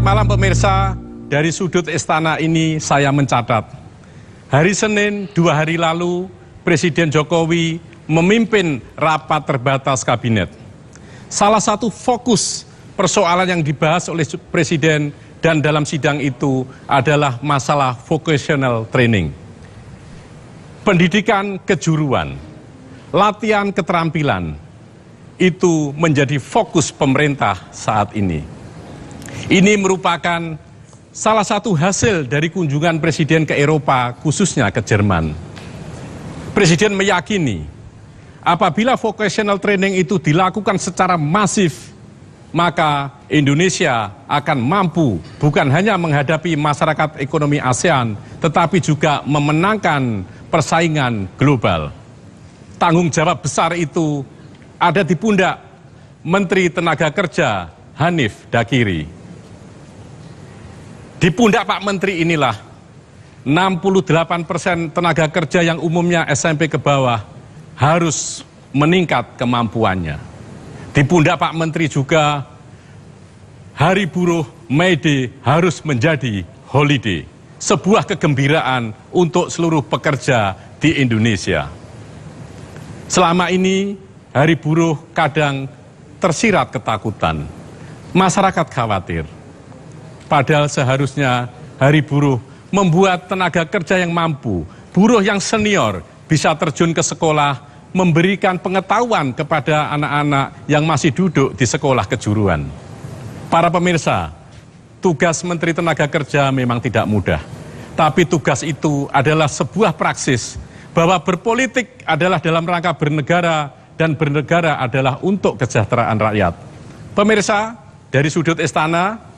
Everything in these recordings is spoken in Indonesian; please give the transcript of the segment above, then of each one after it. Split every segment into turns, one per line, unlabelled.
malam pemirsa, dari sudut istana ini saya mencatat. Hari Senin 2 hari lalu, Presiden Jokowi memimpin rapat terbatas kabinet. Salah satu fokus persoalan yang dibahas oleh Presiden dan dalam sidang itu adalah masalah vocational training. Pendidikan kejuruan, latihan keterampilan, itu menjadi fokus pemerintah saat ini. Ini merupakan salah satu hasil dari kunjungan Presiden ke Eropa, khususnya ke Jerman. Presiden meyakini apabila vocational training itu dilakukan secara masif, maka Indonesia akan mampu bukan hanya menghadapi masyarakat ekonomi ASEAN, tetapi juga memenangkan persaingan global. Tanggung jawab besar itu ada di pundak Menteri Tenaga Kerja Hanif Dakiri. Di pundak Pak Menteri inilah 68% tenaga kerja yang umumnya SMP ke bawah harus meningkat kemampuannya. Di pundak Pak Menteri juga Hari Buruh May Day harus menjadi holiday, sebuah kegembiraan untuk seluruh pekerja di Indonesia. Selama ini Hari Buruh kadang tersirat ketakutan, masyarakat khawatir. Padahal seharusnya Hari Buruh membuat tenaga kerja yang mampu, buruh yang senior bisa terjun ke sekolah, memberikan pengetahuan kepada anak-anak yang masih duduk di sekolah kejuruan. Para pemirsa, tugas Menteri Tenaga Kerja memang tidak mudah, tapi tugas itu adalah sebuah praksis bahwa berpolitik adalah dalam rangka bernegara dan bernegara adalah untuk kesejahteraan rakyat. Pemirsa, dari sudut istana,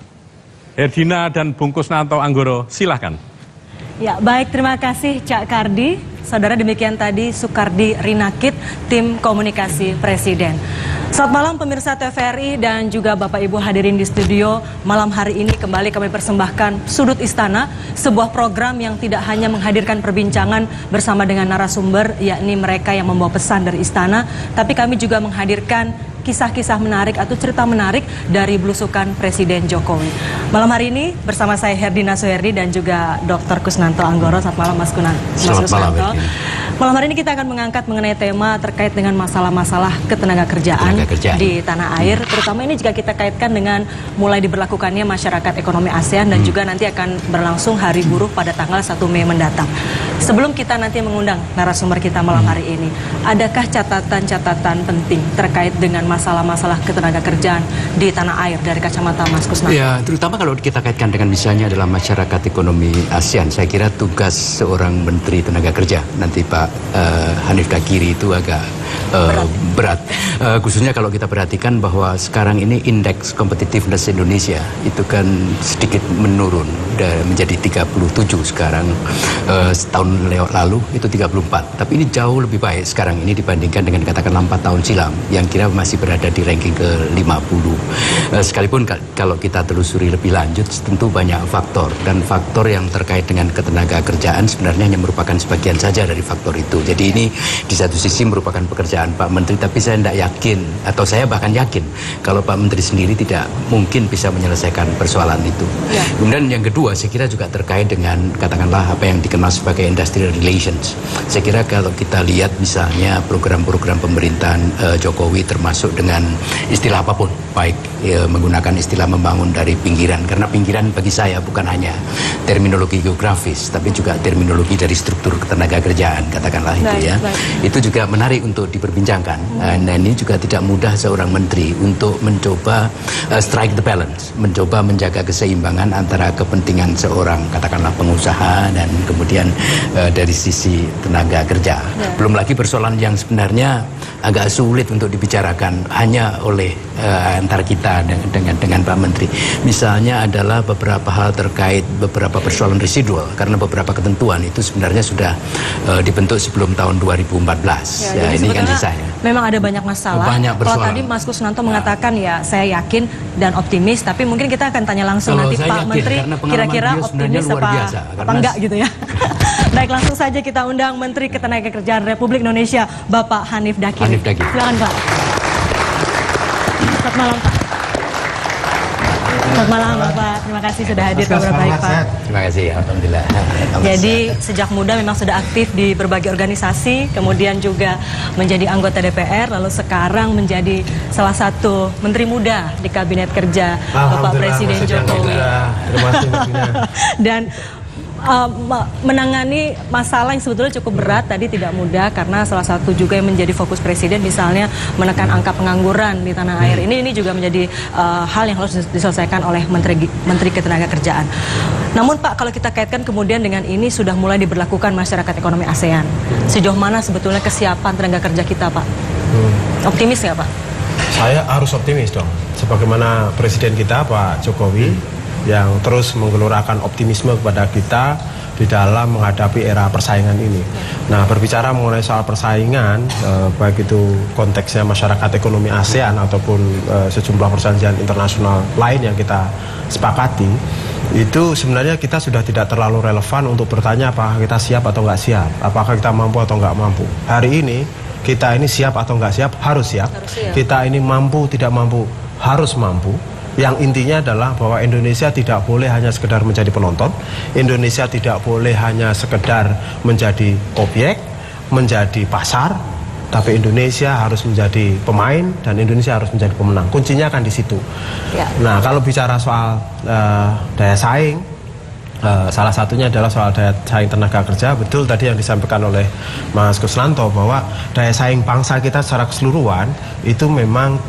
Herdina dan Bung Kusnanto Anggoro, silahkan.
Ya, baik, terima kasih Cak Kardi. Saudara, demikian tadi Sukardi Rinakit, tim komunikasi Presiden. Selamat malam pemirsa TVRI dan juga Bapak Ibu hadirin di studio. Malam hari ini kembali kami persembahkan Sudut Istana, sebuah program yang tidak hanya menghadirkan perbincangan bersama dengan narasumber, yakni mereka yang membawa pesan dari istana, tapi kami juga menghadirkan kisah-kisah menarik atau cerita menarik dari belusukan Presiden Jokowi. Malam hari ini bersama saya Herdina Soherdi dan juga Dr. Kusnanto Anggoro. Selamat malam Mas Kusnanto. Malam hari ini kita akan mengangkat mengenai tema terkait dengan masalah-masalah ketenaga kerjaan di tanah air. Terutama ini jika kita kaitkan dengan mulai diberlakukannya masyarakat ekonomi ASEAN dan juga nanti akan berlangsung Hari Buruh pada tanggal 1 Mei mendatang. Sebelum kita nanti mengundang narasumber kita malam hari ini, adakah catatan-catatan penting terkait dengan masalah-masalah ketenaga kerjaan di tanah air dari kacamata Mas Kusnanto?
Ya, terutama kalau kita kaitkan dengan misalnya adalah masyarakat ekonomi ASEAN, saya kira tugas seorang Menteri Tenaga Kerja, nanti Pak Hanif Dakiri itu agak berat. Khususnya kalau kita perhatikan bahwa sekarang ini indeks competitiveness Indonesia itu kan sedikit menurun menjadi 37 sekarang. Setahun lalu itu 34, tapi ini jauh lebih baik sekarang ini dibandingkan dengan katakanlah 4 tahun silam yang kira masih berada di ranking ke-50. Sekalipun kalau kita telusuri lebih lanjut tentu banyak faktor, dan faktor yang terkait dengan ketenaga kerjaan sebenarnya hanya merupakan sebagian saja dari faktor itu. Jadi ini di satu sisi merupakan pekerjaan Pak Menteri, tapi saya tidak yakin, atau saya bahkan yakin kalau Pak Menteri sendiri tidak mungkin bisa menyelesaikan persoalan itu. Kemudian yang kedua saya kira juga terkait dengan katakanlah apa yang dikenal sebagai industrial relations. Saya kira kalau kita lihat misalnya program-program pemerintahan Jokowi termasuk dengan istilah apapun, baik menggunakan istilah membangun dari pinggiran, karena pinggiran bagi saya bukan hanya terminologi geografis tapi juga terminologi dari struktur ketenaga kerjaan, katakanlah itu ya. Itu juga menarik untuk diperbincangkan. Nah, ini juga tidak mudah seorang menteri untuk mencoba strike the balance, mencoba menjaga keseimbangan antara kepentingan seorang katakanlah pengusaha dan kemudian dari sisi tenaga kerja. Belum lagi persoalan yang sebenarnya agak sulit untuk dibicarakan hanya oleh antara kita dengan Pak Menteri. Misalnya adalah beberapa hal terkait beberapa persoalan residual, karena beberapa ketentuan itu sebenarnya sudah dibentuk sebelum tahun 2014. Ya, ini kan sisanya.
Memang ada banyak masalah. Kalau tadi Mas Kusnanto mengatakan ya saya yakin dan optimis, tapi mungkin kita akan tanya langsung nanti Pak Menteri kira-kira optimis apa enggak gitu ya. Baik, langsung saja kita undang Menteri Ketenagakerjaan Republik Indonesia Bapak Hanif Dakiri. Silakan Pak. Selamat malam Pak. Selamat malam Bapak, terima kasih sudah hadir. Kabar baik Pak.
Terima kasih, alhamdulillah.
Jadi sejak muda memang sudah aktif di berbagai organisasi, kemudian juga menjadi anggota DPR, lalu sekarang menjadi salah satu menteri muda di Kabinet Kerja Bapak Presiden Jokowi.
Terima kasih Mbak Dina.
Dan menangani masalah yang sebetulnya cukup berat tadi tidak mudah, karena salah satu juga yang menjadi fokus Presiden misalnya menekan angka pengangguran di tanah air. Ini juga menjadi hal yang harus diselesaikan oleh Menteri Ketenagakerjaan. Namun Pak, kalau kita kaitkan kemudian dengan ini sudah mulai diberlakukan masyarakat ekonomi ASEAN, sejauh mana sebetulnya kesiapan tenaga kerja kita Pak? Optimis nggak Pak?
Saya harus optimis dong, sebagaimana Presiden kita Pak Jokowi yang terus menggelorakan optimisme kepada kita di dalam menghadapi era persaingan ini. Nah, berbicara mengenai soal persaingan, baik itu konteksnya masyarakat ekonomi ASEAN ataupun sejumlah perjanjian internasional lain yang kita sepakati, itu sebenarnya kita sudah tidak terlalu relevan untuk bertanya apakah kita siap atau nggak siap, apakah kita mampu atau nggak mampu. Hari ini kita ini siap atau nggak siap, harus siap. Kita ini mampu tidak mampu, harus mampu. Yang intinya adalah bahwa Indonesia tidak boleh hanya sekedar menjadi penonton, Indonesia tidak boleh hanya sekedar menjadi objek, menjadi pasar, tapi Indonesia harus menjadi pemain dan Indonesia harus menjadi pemenang. Kuncinya kan di situ. Ya. Nah, kalau bicara soal daya saing, salah satunya adalah soal daya saing tenaga kerja. Betul tadi yang disampaikan oleh Mas Kusnanto bahwa daya saing bangsa kita secara keseluruhan itu memang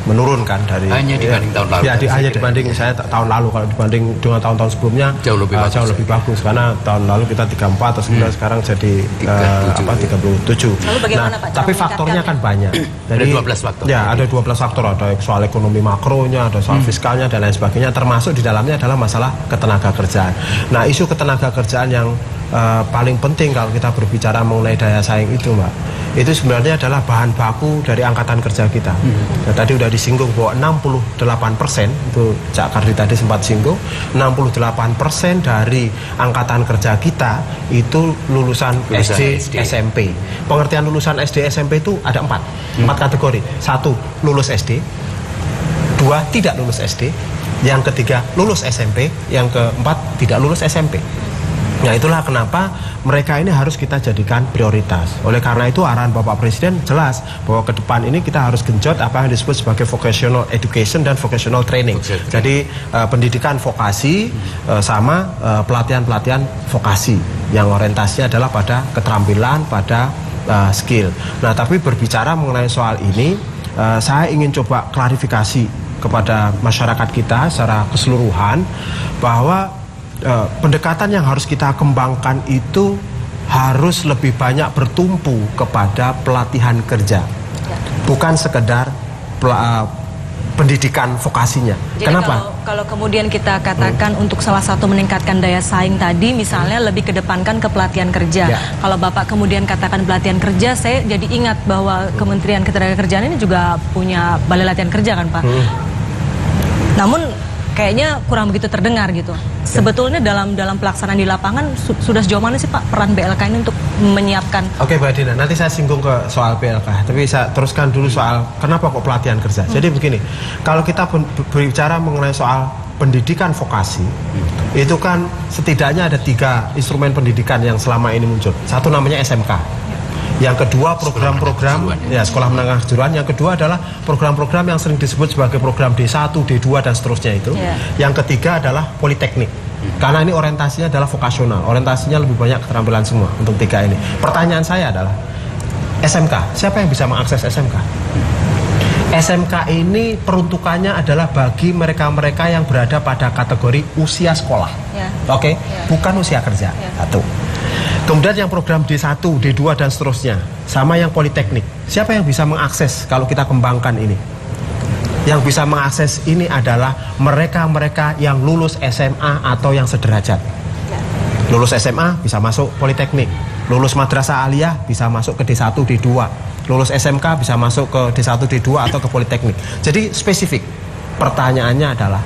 menurunkan dari
hanya dibanding tahun lalu.
Ya, hanya dibanding saya tahun lalu. Kalau dibanding dengan tahun-tahun sebelumnya jauh lebih bagus karena tahun lalu kita 34 terus sekarang jadi 37.
Lalu bagaimana Pak?
Tapi faktornya kan banyak. Jadi
ada 12 faktor.
Ya, ada 12 faktor, ada soal ekonomi makronya, ada soal fiskalnya dan lain sebagainya, termasuk di dalamnya adalah masalah ketenaga kerjaan. Nah, isu ketenaga kerjaan yang paling penting kalau kita berbicara mengenai daya saing itu Mbak, itu sebenarnya adalah bahan baku dari angkatan kerja kita. Nah, tadi udah disinggung bahwa 68%, itu Cak Kardi tadi sempat singgung, 68% dari angkatan kerja kita itu lulusan SD, SMP. Pengertian lulusan SD, SMP itu ada 4 kategori. 1, lulus SD. 2, tidak lulus SD. Yang ketiga, lulus SMP. Yang keempat, tidak lulus SMP. Nah, itulah kenapa mereka ini harus kita jadikan prioritas. Oleh karena itu arahan Bapak Presiden jelas bahwa ke depan ini kita harus genjot apa yang disebut sebagai vocational education dan vocational training. Jadi pendidikan vokasi sama pelatihan-pelatihan vokasi yang orientasinya adalah pada keterampilan, pada skill. Nah, tapi berbicara mengenai soal ini, saya ingin coba klarifikasi kepada masyarakat kita secara keseluruhan bahwa pendekatan yang harus kita kembangkan itu harus lebih banyak bertumpu kepada pelatihan kerja, bukan sekedar pendidikan vokasinya.
Jadi
kenapa?
Kalau kemudian kita katakan untuk salah satu meningkatkan daya saing tadi, misalnya lebih kedepankan ke pelatihan kerja. Kalau Bapak kemudian katakan pelatihan kerja, saya jadi ingat bahwa Kementerian Ketenagakerjaan ini juga punya balai latihan kerja kan Pak? Namun kayaknya kurang begitu terdengar gitu. Sebetulnya dalam pelaksanaan di lapangan sudah sejauh mana sih Pak peran BLK ini untuk menyiapkan? Oke Mbak Dina, nanti saya singgung ke soal BLK, tapi saya teruskan dulu soal kenapa kok pelatihan kerja. Jadi begini, kalau kita berbicara mengenai soal pendidikan vokasi, itu kan setidaknya ada 3 instrumen pendidikan yang selama ini muncul. Satu namanya SMK. Yang kedua program-program sekolah menengah kejuruan. Yang kedua adalah program-program yang sering disebut sebagai program D1, D2 dan seterusnya itu. Yang ketiga adalah politeknik. Karena ini orientasinya adalah vokasional, orientasinya lebih banyak keterampilan semua untuk 3 ini. Pertanyaan saya adalah SMK, siapa yang bisa mengakses SMK? SMK ini peruntukannya adalah bagi mereka-mereka yang berada pada kategori usia sekolah. Bukan usia kerja. Satu. Kemudian yang program D1, D2 dan seterusnya, sama yang politeknik. Siapa yang bisa mengakses kalau kita kembangkan ini? Yang bisa mengakses ini adalah mereka-mereka yang lulus SMA atau yang sederajat. Lulus SMA bisa masuk politeknik, lulus madrasah aliyah bisa masuk ke D1, D2, lulus SMK bisa masuk ke D1, D2 atau ke politeknik. Jadi spesifik. Pertanyaannya adalah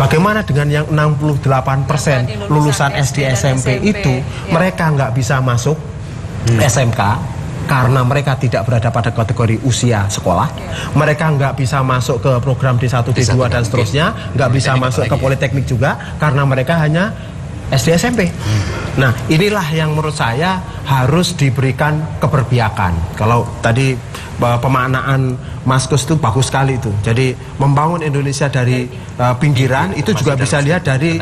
bagaimana dengan yang 68% lulusan SD SMP itu, mereka nggak bisa masuk SMK,
karena mereka tidak berada pada kategori usia sekolah, mereka nggak bisa masuk ke program D1, D2 dan seterusnya, nggak bisa masuk ke politeknik juga karena mereka hanya SD SMP. Nah, inilah yang menurut saya harus diberikan keberpihakan. Kalau tadi pemaknaan Mas Kus itu bagus sekali itu. Jadi membangun Indonesia dari pinggiran itu juga bisa lihat dari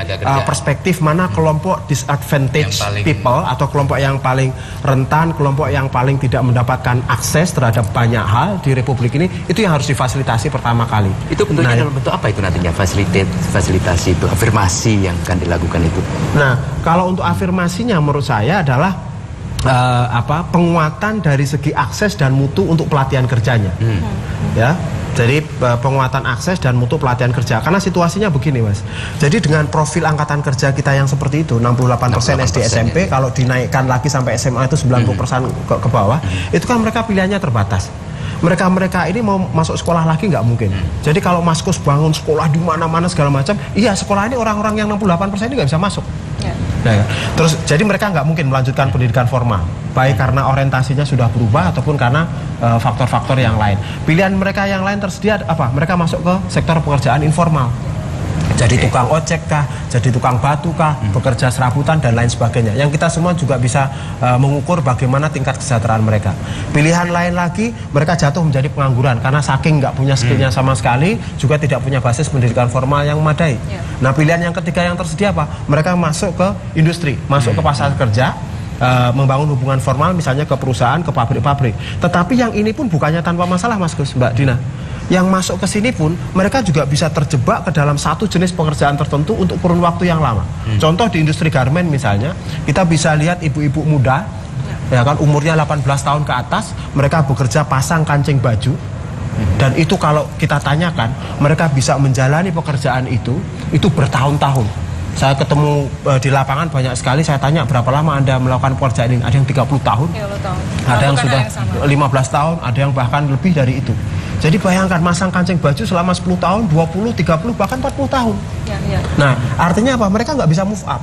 perspektif mana kelompok disadvantaged people atau kelompok yang paling rentan, kelompok yang paling tidak mendapatkan akses terhadap banyak hal di Republik ini, itu yang harus difasilitasi pertama kali.
Itu bentuknya dalam bentuk apa itu nantinya? Fasilitasi itu, afirmasi yang akan dilakukan itu.
Nah, kalau untuk afirmasinya menurut saya adalah penguatan dari segi akses dan mutu untuk pelatihan kerjanya. Ya. Jadi penguatan akses dan mutu pelatihan kerja. Karena situasinya begini, Mas. Jadi dengan profil angkatan kerja kita yang seperti itu, 68% SD SMP, kalau dinaikkan lagi sampai SMA itu 90% ke bawah, itu kan mereka pilihannya terbatas. Mereka ini mau masuk sekolah lagi nggak mungkin. Jadi kalau Mas Kus bangun sekolah di mana-mana segala macam, iya sekolah ini orang-orang yang 68% ini nggak bisa masuk. Nah, terus jadi mereka nggak mungkin melanjutkan pendidikan formal, baik karena orientasinya sudah berubah ataupun karena faktor-faktor yang lain. Pilihan mereka yang lain tersedia apa? Mereka masuk ke sektor pekerjaan informal. Jadi tukang ojek kah, jadi tukang batu kah, bekerja serabutan dan lain sebagainya. Yang kita semua juga bisa mengukur bagaimana tingkat kesejahteraan mereka. Pilihan lain lagi, mereka jatuh menjadi pengangguran karena saking nggak punya skillnya sama sekali, juga tidak punya basis pendidikan formal yang memadai. Nah, pilihan yang ketiga yang tersedia apa? Mereka masuk ke industri, masuk ke pasar kerja, membangun hubungan formal misalnya ke perusahaan, ke pabrik-pabrik. Tetapi yang ini pun bukannya tanpa masalah, Mas Gus, Mbak Dina. Yang masuk ke sini pun mereka juga bisa terjebak ke dalam satu jenis pekerjaan tertentu untuk kurun waktu yang lama. Contoh di industri garmen misalnya, kita bisa lihat ibu-ibu muda, ya kan, umurnya 18 tahun ke atas, mereka bekerja pasang kancing baju. Dan itu kalau kita tanyakan, mereka bisa menjalani pekerjaan itu bertahun-tahun. Saya ketemu di lapangan banyak sekali, saya tanya berapa lama Anda melakukan pekerjaan ini? Ada yang 30 tahun, ada yang sudah 15 tahun, ada yang bahkan lebih dari itu. Jadi bayangkan masang kancing baju selama 10 tahun, 20, 30, bahkan 40 tahun. Nah, artinya apa? Mereka nggak bisa move up.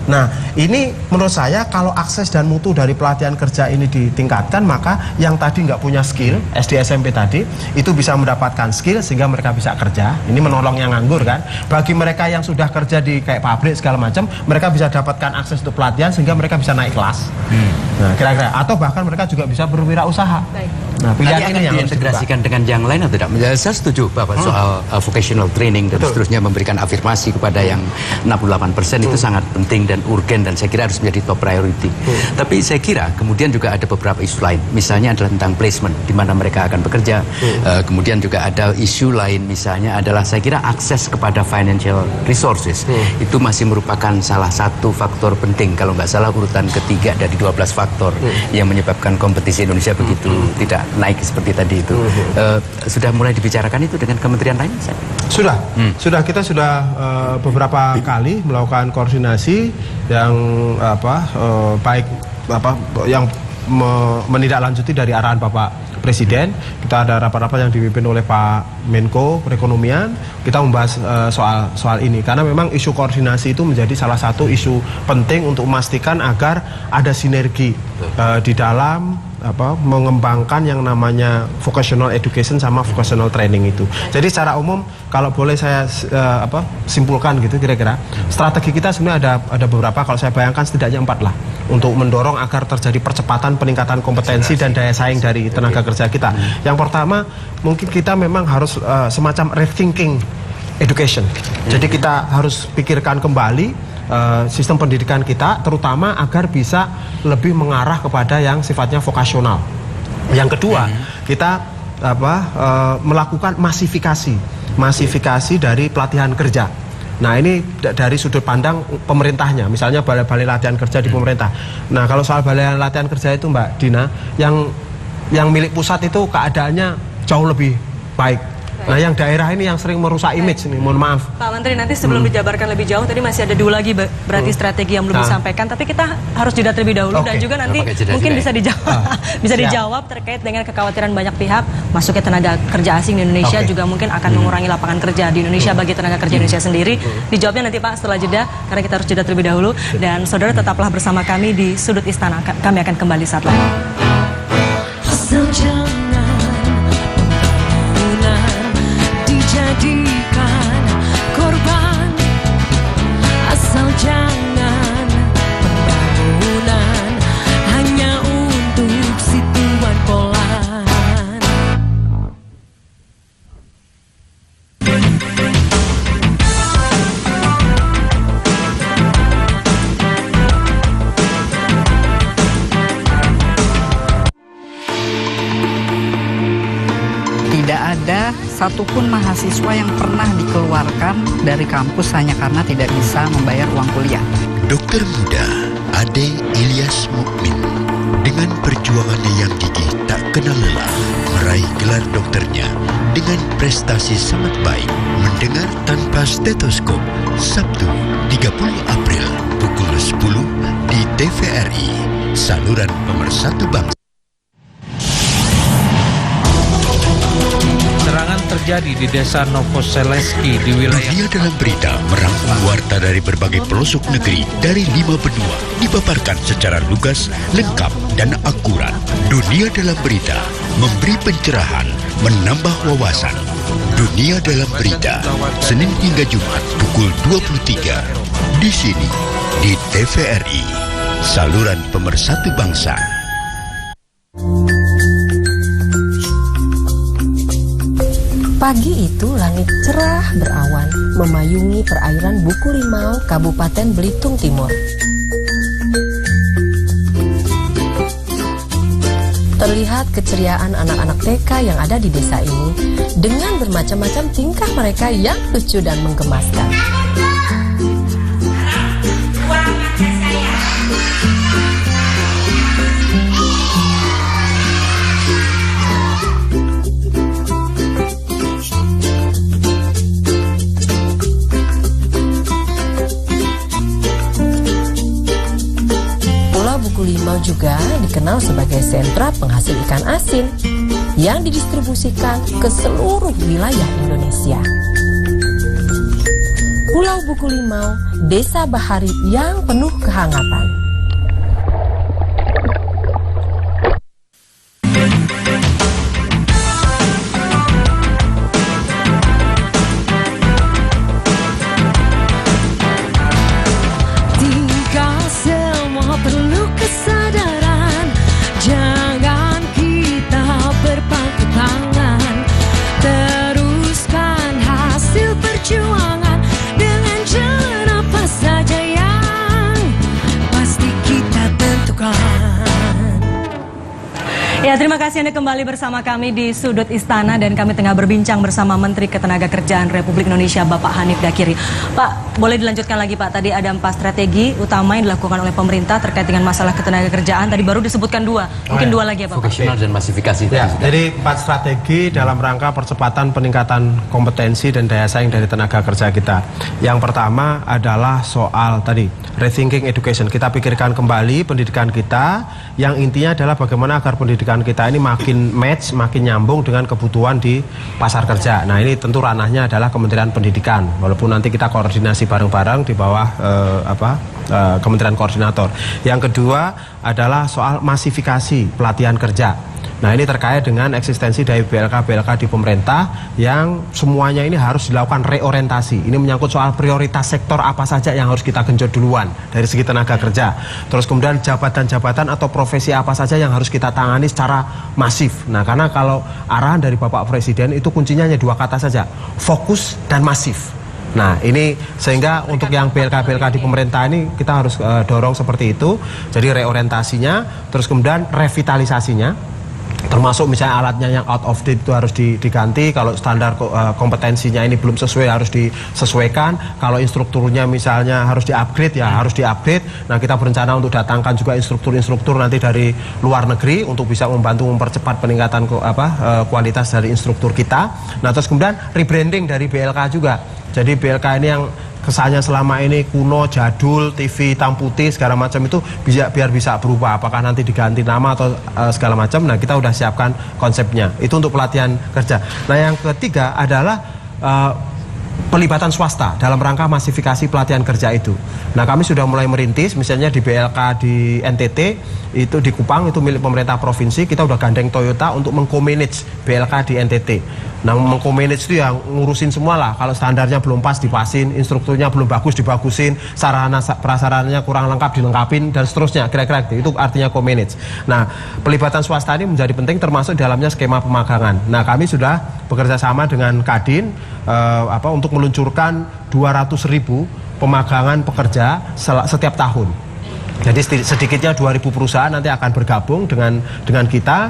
Nah, ini menurut saya kalau akses dan mutu dari pelatihan kerja ini ditingkatkan, maka yang tadi nggak punya skill, SD SMP tadi, itu bisa mendapatkan skill sehingga mereka bisa kerja. Ini menolong yang nganggur kan. Bagi mereka yang sudah kerja di kayak pabrik segala macam, mereka bisa dapatkan akses untuk pelatihan sehingga mereka bisa naik kelas. Nah, kira-kira. Atau bahkan mereka juga bisa berwirausaha. Nah, pilihan ini yang harus
diintegrasikan dengan yang lain atau tidak? Saya setuju Bapak soal vocational training dan seterusnya, memberikan afirmasi kepada yang 68% itu sangat penting dan urgen dan saya kira harus menjadi top priority. Tapi saya kira kemudian juga ada beberapa isu lain, misalnya adalah tentang placement di mana mereka akan bekerja. Kemudian juga ada isu lain, misalnya adalah saya kira akses kepada financial resources. Itu masih merupakan salah satu faktor penting, kalau nggak salah urutan ketiga dari 12 faktor yang menyebabkan kompetisi Indonesia begitu tidak naik seperti tadi itu. Sudah mulai dibicarakan itu dengan kementerian lain?
Sudah kita sudah beberapa kali melakukan koordinasi yang yang menindaklanjuti dari arahan Bapak Presiden. Kita ada rapat-rapat yang dipimpin oleh Pak Menko Perekonomian. Kita membahas soal ini karena memang isu koordinasi itu menjadi salah satu isu penting untuk memastikan agar ada sinergi di dalam mengembangkan yang namanya vocational education sama vocational training itu. Jadi secara umum kalau boleh saya simpulkan gitu kira-kira, strategi kita sebenarnya ada beberapa, kalau saya bayangkan setidaknya 4 lah untuk mendorong agar terjadi percepatan peningkatan kompetensi dan daya saing dari tenaga kerja kita. Yang pertama, mungkin kita memang harus semacam rethinking education. Jadi kita harus pikirkan kembali sistem pendidikan kita, terutama agar bisa lebih mengarah kepada yang sifatnya vokasional. Yang kedua, kita melakukan masifikasi dari pelatihan kerja. Nah, ini dari sudut pandang pemerintahnya, misalnya balai-balai latihan kerja di pemerintah. Nah, kalau soal balai latihan kerja itu Mbak Dina, yang milik pusat itu keadaannya jauh lebih baik. Nah, yang daerah ini yang sering merusak image ini, mohon maaf.
Pak Menteri, nanti sebelum dijabarkan lebih jauh, tadi masih ada 2 lagi berarti strategi yang belum disampaikan, tapi kita harus jeda terlebih dahulu dan juga nanti mungkin bisa dijawab terkait dengan kekhawatiran banyak pihak masuknya tenaga kerja asing di Indonesia juga mungkin akan mengurangi lapangan kerja di Indonesia bagi tenaga kerja Indonesia sendiri. Dijawabnya nanti Pak setelah jeda, karena kita harus jeda terlebih dahulu. Dan saudara tetaplah bersama kami di Sudut Istana, kami akan kembali saat lagi.
jangan pembangunan dijadikan korban, asal jangan pembangunan hanya untuk si tuan polan.
Tidak ada satupun mahasiswa yang pernah dikeluarkan dari kampus hanya karena tidak bisa membayar uang kuliah.
Dokter muda Ade Ilyas Mukmin dengan perjuangannya yang gigih tak kenal lelah meraih gelar dokternya dengan prestasi sangat baik. Mendengar tanpa stetoskop Sabtu 30 April pukul 10 di TVRI, saluran pemersatu bangsa.
Serangan terjadi di desa Novoseleski di wilayah
Dunia Dalam Berita merangkum warta dari berbagai pelosok negeri dari 5 benua dipaparkan secara lugas, lengkap, dan akurat. Dunia Dalam Berita memberi pencerahan, menambah wawasan. Dunia Dalam Berita, Senin hingga Jumat pukul 23 di sini di TVRI, saluran pemersatu bangsa.
Pagi itu langit cerah berawan memayungi perairan Buku Limau, Kabupaten Belitung Timur. Terlihat keceriaan anak-anak TK yang ada di desa ini dengan bermacam-macam tingkah mereka yang lucu dan menggemaskan. Buku Limau juga dikenal sebagai sentra penghasil ikan asin yang didistribusikan ke seluruh wilayah Indonesia. Pulau Buku Limau, desa bahari yang penuh kehangatan.
Ya, terima kasih Anda kembali bersama kami di Sudut Istana dan kami tengah berbincang bersama Menteri Ketenagakerjaan Republik Indonesia Bapak Hanif Dakiri. Pak, boleh dilanjutkan lagi Pak, tadi ada 4 strategi utama yang dilakukan oleh pemerintah terkait dengan masalah ketenagakerjaan, tadi baru disebutkan 2, mungkin 2 lagi ya Pak.
Vokasional dan masifikasi.
Ya, jadi 4 strategi dalam rangka percepatan peningkatan kompetensi dan daya saing dari tenaga kerja kita. Yang pertama adalah soal tadi, rethinking education. Kita pikirkan kembali pendidikan kita, yang intinya adalah bagaimana agar pendidikan kita ini makin match, makin nyambung dengan kebutuhan di pasar kerja. Nah, ini tentu ranahnya adalah Kementerian Pendidikan, walaupun nanti kita koordinasi bareng-bareng di bawah Kementerian Koordinator. Yang kedua adalah soal masifikasi pelatihan kerja. Nah, ini terkait dengan eksistensi dari BLK-BLK di pemerintah yang semuanya ini harus dilakukan reorientasi. Ini menyangkut soal prioritas sektor apa saja yang harus kita genjot duluan dari segi tenaga kerja. Terus kemudian jabatan-jabatan atau profesi apa saja yang harus kita tangani secara masif. Nah, karena kalau arahan dari Bapak Presiden itu kuncinya hanya 2 kata saja, fokus dan masif. Nah, ini sehingga untuk yang BLK-BLK di pemerintah ini kita harus dorong seperti itu. Jadi reorientasinya, terus kemudian revitalisasinya, termasuk misalnya alatnya yang out of date itu harus diganti. Kalau standar kompetensinya ini belum sesuai harus disesuaikan. Kalau instrukturnya misalnya harus di-upgrade ya harus di-upgrade. Nah, kita berencana untuk datangkan juga instruktur-instruktur nanti dari luar negeri untuk bisa membantu mempercepat peningkatan kualitas dari instruktur kita. Nah, terus kemudian rebranding dari BLK juga. Jadi BLK ini yang kesannya selama ini kuno, jadul, TV hitam putih segala macam itu biar bisa berubah. Apakah nanti diganti nama atau segala macam. Nah, kita udah siapkan konsepnya. Itu untuk pelatihan kerja. Nah, yang ketiga adalah pelibatan swasta dalam rangka masifikasi pelatihan kerja itu. Nah, kami sudah mulai merintis, misalnya di BLK di NTT, itu di Kupang, itu milik pemerintah provinsi, kita udah gandeng Toyota untuk mengko-manage BLK di NTT. Nah, mengko-manage itu ya ngurusin semua lah, kalau standarnya belum pas dipasin, instrukturnya belum bagus dibagusin, sarana prasarananya kurang lengkap dilengkapin, dan seterusnya, kira-kira itu artinya co-manage. Nah, pelibatan swasta ini menjadi penting termasuk di dalamnya skema pemagangan. Nah, kami sudah bekerja sama dengan Kadin untuk meluncurkan 200.000 pemagangan pekerja setiap tahun. Jadi sedikitnya 2.000 perusahaan nanti akan bergabung dengan kita.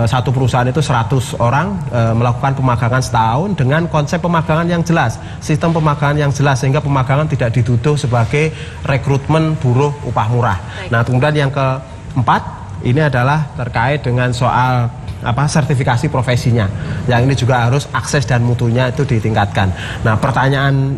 Satu perusahaan itu 100 orang melakukan pemagangan setahun dengan konsep pemagangan yang jelas, sistem pemagangan yang jelas, sehingga pemagangan tidak dituduh sebagai rekrutmen buruh upah murah. Nah, kemudian yang keempat ini adalah terkait dengan soal sertifikasi profesinya, yang ini juga harus akses dan mutunya itu ditingkatkan. Nah, pertanyaan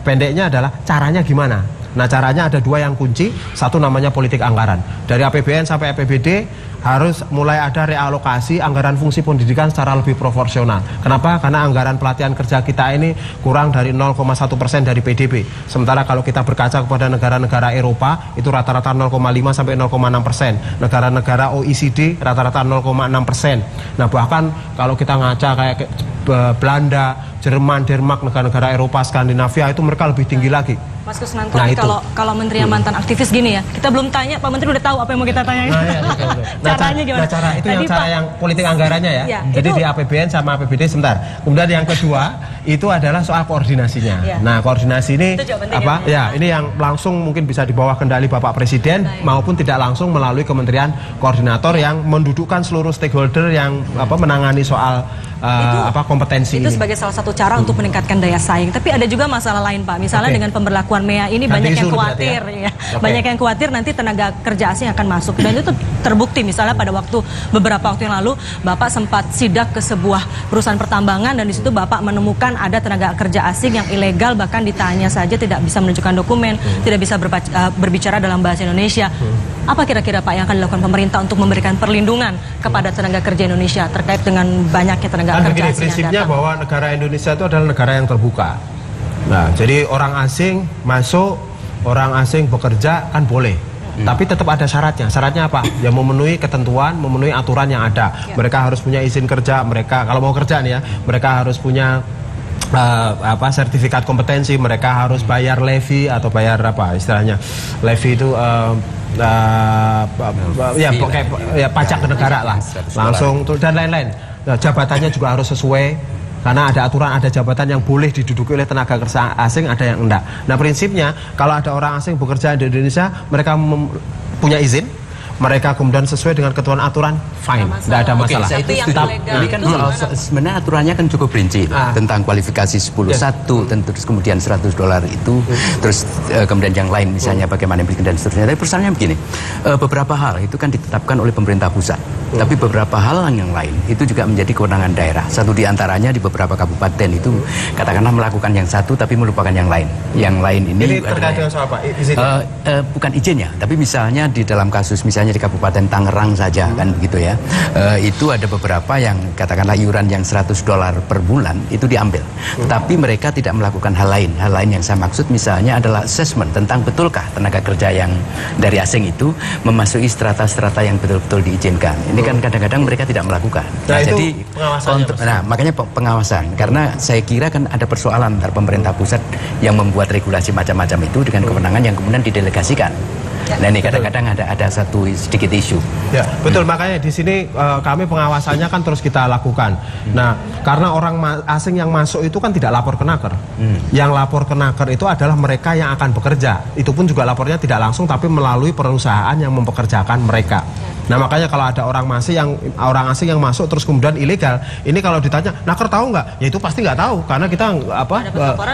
pendeknya adalah caranya gimana? Nah, caranya ada dua yang kunci. Satu namanya politik anggaran. Dari APBN sampai APBD harus mulai ada realokasi anggaran fungsi pendidikan secara lebih proporsional. Kenapa? Karena anggaran pelatihan kerja kita ini kurang dari 0,1% dari PDB. Sementara kalau kita berkaca kepada negara-negara Eropa, itu rata-rata 0,5 sampai 0,6%. Negara-negara OECD rata-rata 0,6%. Nah, bahkan kalau kita ngaca kayak Belanda, Jerman, Denmark, negara-negara Eropa, Skandinavia, itu mereka lebih tinggi lagi.
Mas Kusnanto, kalau menteri yang mantan aktivis gini ya, kita belum tanya, Pak Menteri udah tahu apa yang mau kita tanyain. Caranya gimana?
Cara itu tadi, yang politik anggarannya ya. Jadi di APBN sama APBD sebentar. Kemudian yang kedua itu adalah soal koordinasinya. Nah, koordinasi ini ini yang langsung mungkin bisa di bawah kendali Bapak Presiden maupun tidak langsung melalui Kementerian Koordinator yang mendudukkan seluruh stakeholder yang menangani soal kompetensi
itu sebagai salah satu cara untuk meningkatkan daya saing. Tapi ada juga masalah lain, Pak. Misalnya dengan pemberlakuan MEA ini banyak yang khawatir banyak yang khawatir nanti tenaga kerja asing akan masuk, dan itu terbukti misalnya pada beberapa waktu yang lalu Bapak sempat sidak ke sebuah perusahaan pertambangan, dan di situ Bapak menemukan ada tenaga kerja asing yang ilegal, bahkan ditanya saja tidak bisa menunjukkan dokumen, tidak bisa berbicara dalam bahasa Indonesia. Apa kira-kira Pak yang akan dilakukan pemerintah untuk memberikan perlindungan kepada tenaga kerja Indonesia terkait dengan banyaknya tenaga kerja asing
prinsipnya bahwa negara Indonesia itu adalah negara yang terbuka. Nah, jadi orang asing masuk, orang asing bekerja kan boleh. Tapi tetap ada syaratnya. Syaratnya apa? Ya memenuhi ketentuan, memenuhi aturan yang ada. Mereka harus punya izin kerja, mereka kalau mau kerja nih ya, mereka harus punya sertifikat kompetensi, mereka harus bayar levy atau bayar istilahnya levy itu pajak ke negara lah, langsung dan lain-lain. Nah, jabatannya juga harus sesuai, karena ada aturan, ada jabatan yang boleh diduduki oleh tenaga kerja asing, ada yang enggak. Nah, prinsipnya kalau ada orang asing bekerja di Indonesia, mereka punya izin, mereka kemudian sesuai dengan ketentuan aturan, fine, tidak ada masalah.
Saya itu setuju. Ini kan sebenarnya aturannya kan cukup rinci tentang kualifikasi 10-1, terus kemudian $100 itu, terus kemudian yang lain misalnya bagaimana bikin dan seterusnya. Tapi persoalannya begini, beberapa hal itu kan ditetapkan oleh pemerintah pusat, tapi beberapa hal yang lain itu juga menjadi kewenangan daerah. Satu diantaranya di beberapa kabupaten itu katakanlah melakukan yang satu tapi melupakan yang lain. Yang lain ini
terkait dengan soal apa?
Bukan izinnya, tapi misalnya di dalam kasus misalnya di Kabupaten Tangerang saja kan begitu ya, itu ada beberapa yang katakanlah iuran yang $100 per bulan itu diambil, tapi mereka tidak melakukan hal lain. Hal lain yang saya maksud misalnya adalah assessment tentang betulkah tenaga kerja yang dari asing itu memasuki strata-strata yang betul-betul diizinkan. Ini kan kadang-kadang mereka tidak melakukan.
Nah,
jadi makanya pengawasan, karena saya kira kan ada persoalan antara pemerintah pusat yang membuat regulasi macam-macam itu dengan kewenangan yang kemudian didelegasikan. Nah, ini kadang-kadang ada satu sedikit isu.
Ya, betul. Makanya di sini kami pengawasannya kan terus kita lakukan. Nah, karena orang asing yang masuk itu kan tidak lapor ke Naker. Yang lapor ke Naker itu adalah mereka yang akan bekerja. Itu pun juga lapornya tidak langsung, tapi melalui perusahaan yang mempekerjakan mereka. Nah, makanya kalau ada orang asing yang masuk terus kemudian ilegal, ini kalau ditanya Naker tahu nggak? Ya itu pasti nggak tahu, karena kita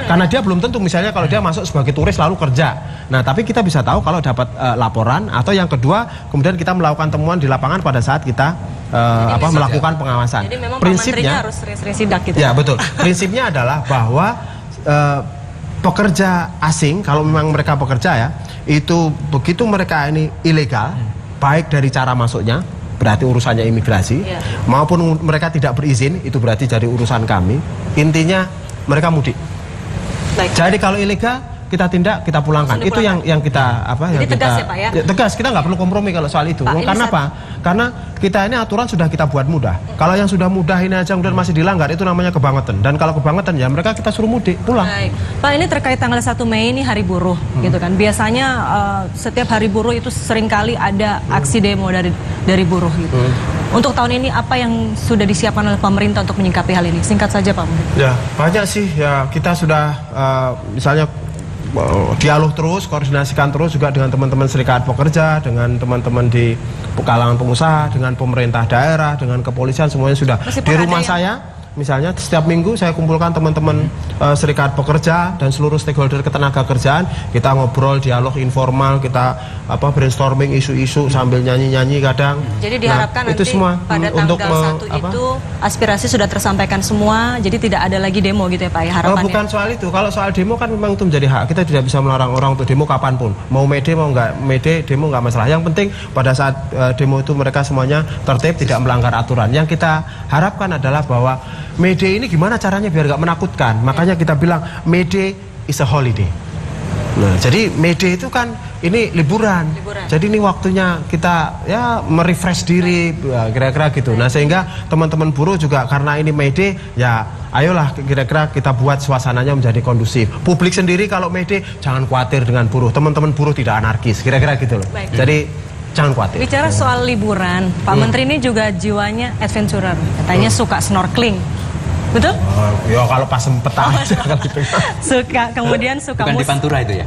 karena dia belum tentu, misalnya kalau dia masuk sebagai turis lalu kerja. Nah, tapi kita bisa tahu kalau dapat laporan, atau yang kedua kemudian kita melakukan temuan di lapangan pada saat kita melakukan pengawasan.
Jadi memang
prinsipnya
harus sidak gitu.
Ya, betul. Prinsipnya adalah bahwa pekerja asing kalau memang mereka bekerja ya, itu begitu mereka ini ilegal, baik dari cara masuknya, berarti urusannya imigrasi, maupun mereka tidak berizin, itu berarti jadi urusan kami. Intinya mereka mudik.
Baik.
Jadi kalau ilegal kita tindak, kita pulangkan. Itu yang kita apa?
Jadi
yang
tegas
kita,
ya Pak ya?
Tegas, kita nggak perlu kompromi kalau soal itu.
Pak,
Karena apa? Karena kita ini aturan sudah kita buat mudah. Kalau yang sudah mudah ini aja kemudian masih dilanggar, itu namanya kebangetan. Dan kalau kebangetan ya mereka kita suruh mudik pulang.
Baik, Pak, ini terkait tanggal 1 Mei ini hari buruh, gitu kan. Biasanya setiap hari buruh itu seringkali ada aksi demo dari buruh gitu. Untuk tahun ini apa yang sudah disiapkan oleh pemerintah untuk menyikapi hal ini? Singkat saja Pak.
Ya banyak sih ya, kita sudah misalnya dialog terus, koordinasikan terus juga dengan teman-teman serikat pekerja, dengan teman-teman di kalangan pengusaha, dengan pemerintah daerah, dengan kepolisian, semuanya sudah.
Meskipun
Di rumah saya misalnya setiap minggu saya kumpulkan teman-teman serikat pekerja dan seluruh stakeholder ketenaga kerjaan, kita ngobrol, dialog informal, kita brainstorming isu-isu sambil nyanyi-nyanyi kadang.
Jadi diharapkan
itu
nanti
semua
pada tanggal 1 itu aspirasi sudah tersampaikan semua, jadi tidak ada lagi demo gitu ya Pak ya, harapannya.
Bukan soal itu, kalau soal demo kan memang itu menjadi hak, kita tidak bisa melarang orang untuk demo kapanpun, mau mede mau nggak mede, demo nggak masalah. Yang penting pada saat demo itu mereka semuanya tertib, tidak melanggar aturan. Yang kita harapkan adalah bahwa Mede ini gimana caranya biar nggak menakutkan. Makanya kita bilang Mede is a holiday. Nah, jadi Mede itu kan ini liburan. Jadi ini waktunya kita ya merefresh diri, kira-kira gitu. Nah, sehingga teman-teman buruh juga karena ini Mede, ya ayolah kira-kira kita buat suasananya menjadi kondusif. Publik sendiri kalau Mede jangan khawatir dengan buruh. Teman-teman buruh tidak anarkis, kira-kira gitu loh.
Baik.
Jadi jangan khawatir.
Bicara soal liburan, Pak Menteri ini juga jiwanya adventurer. Katanya suka snorkeling. Betul?
Ya kalau pas sempet aja.
Suka, kemudian suka
Bukan di Pantura itu ya?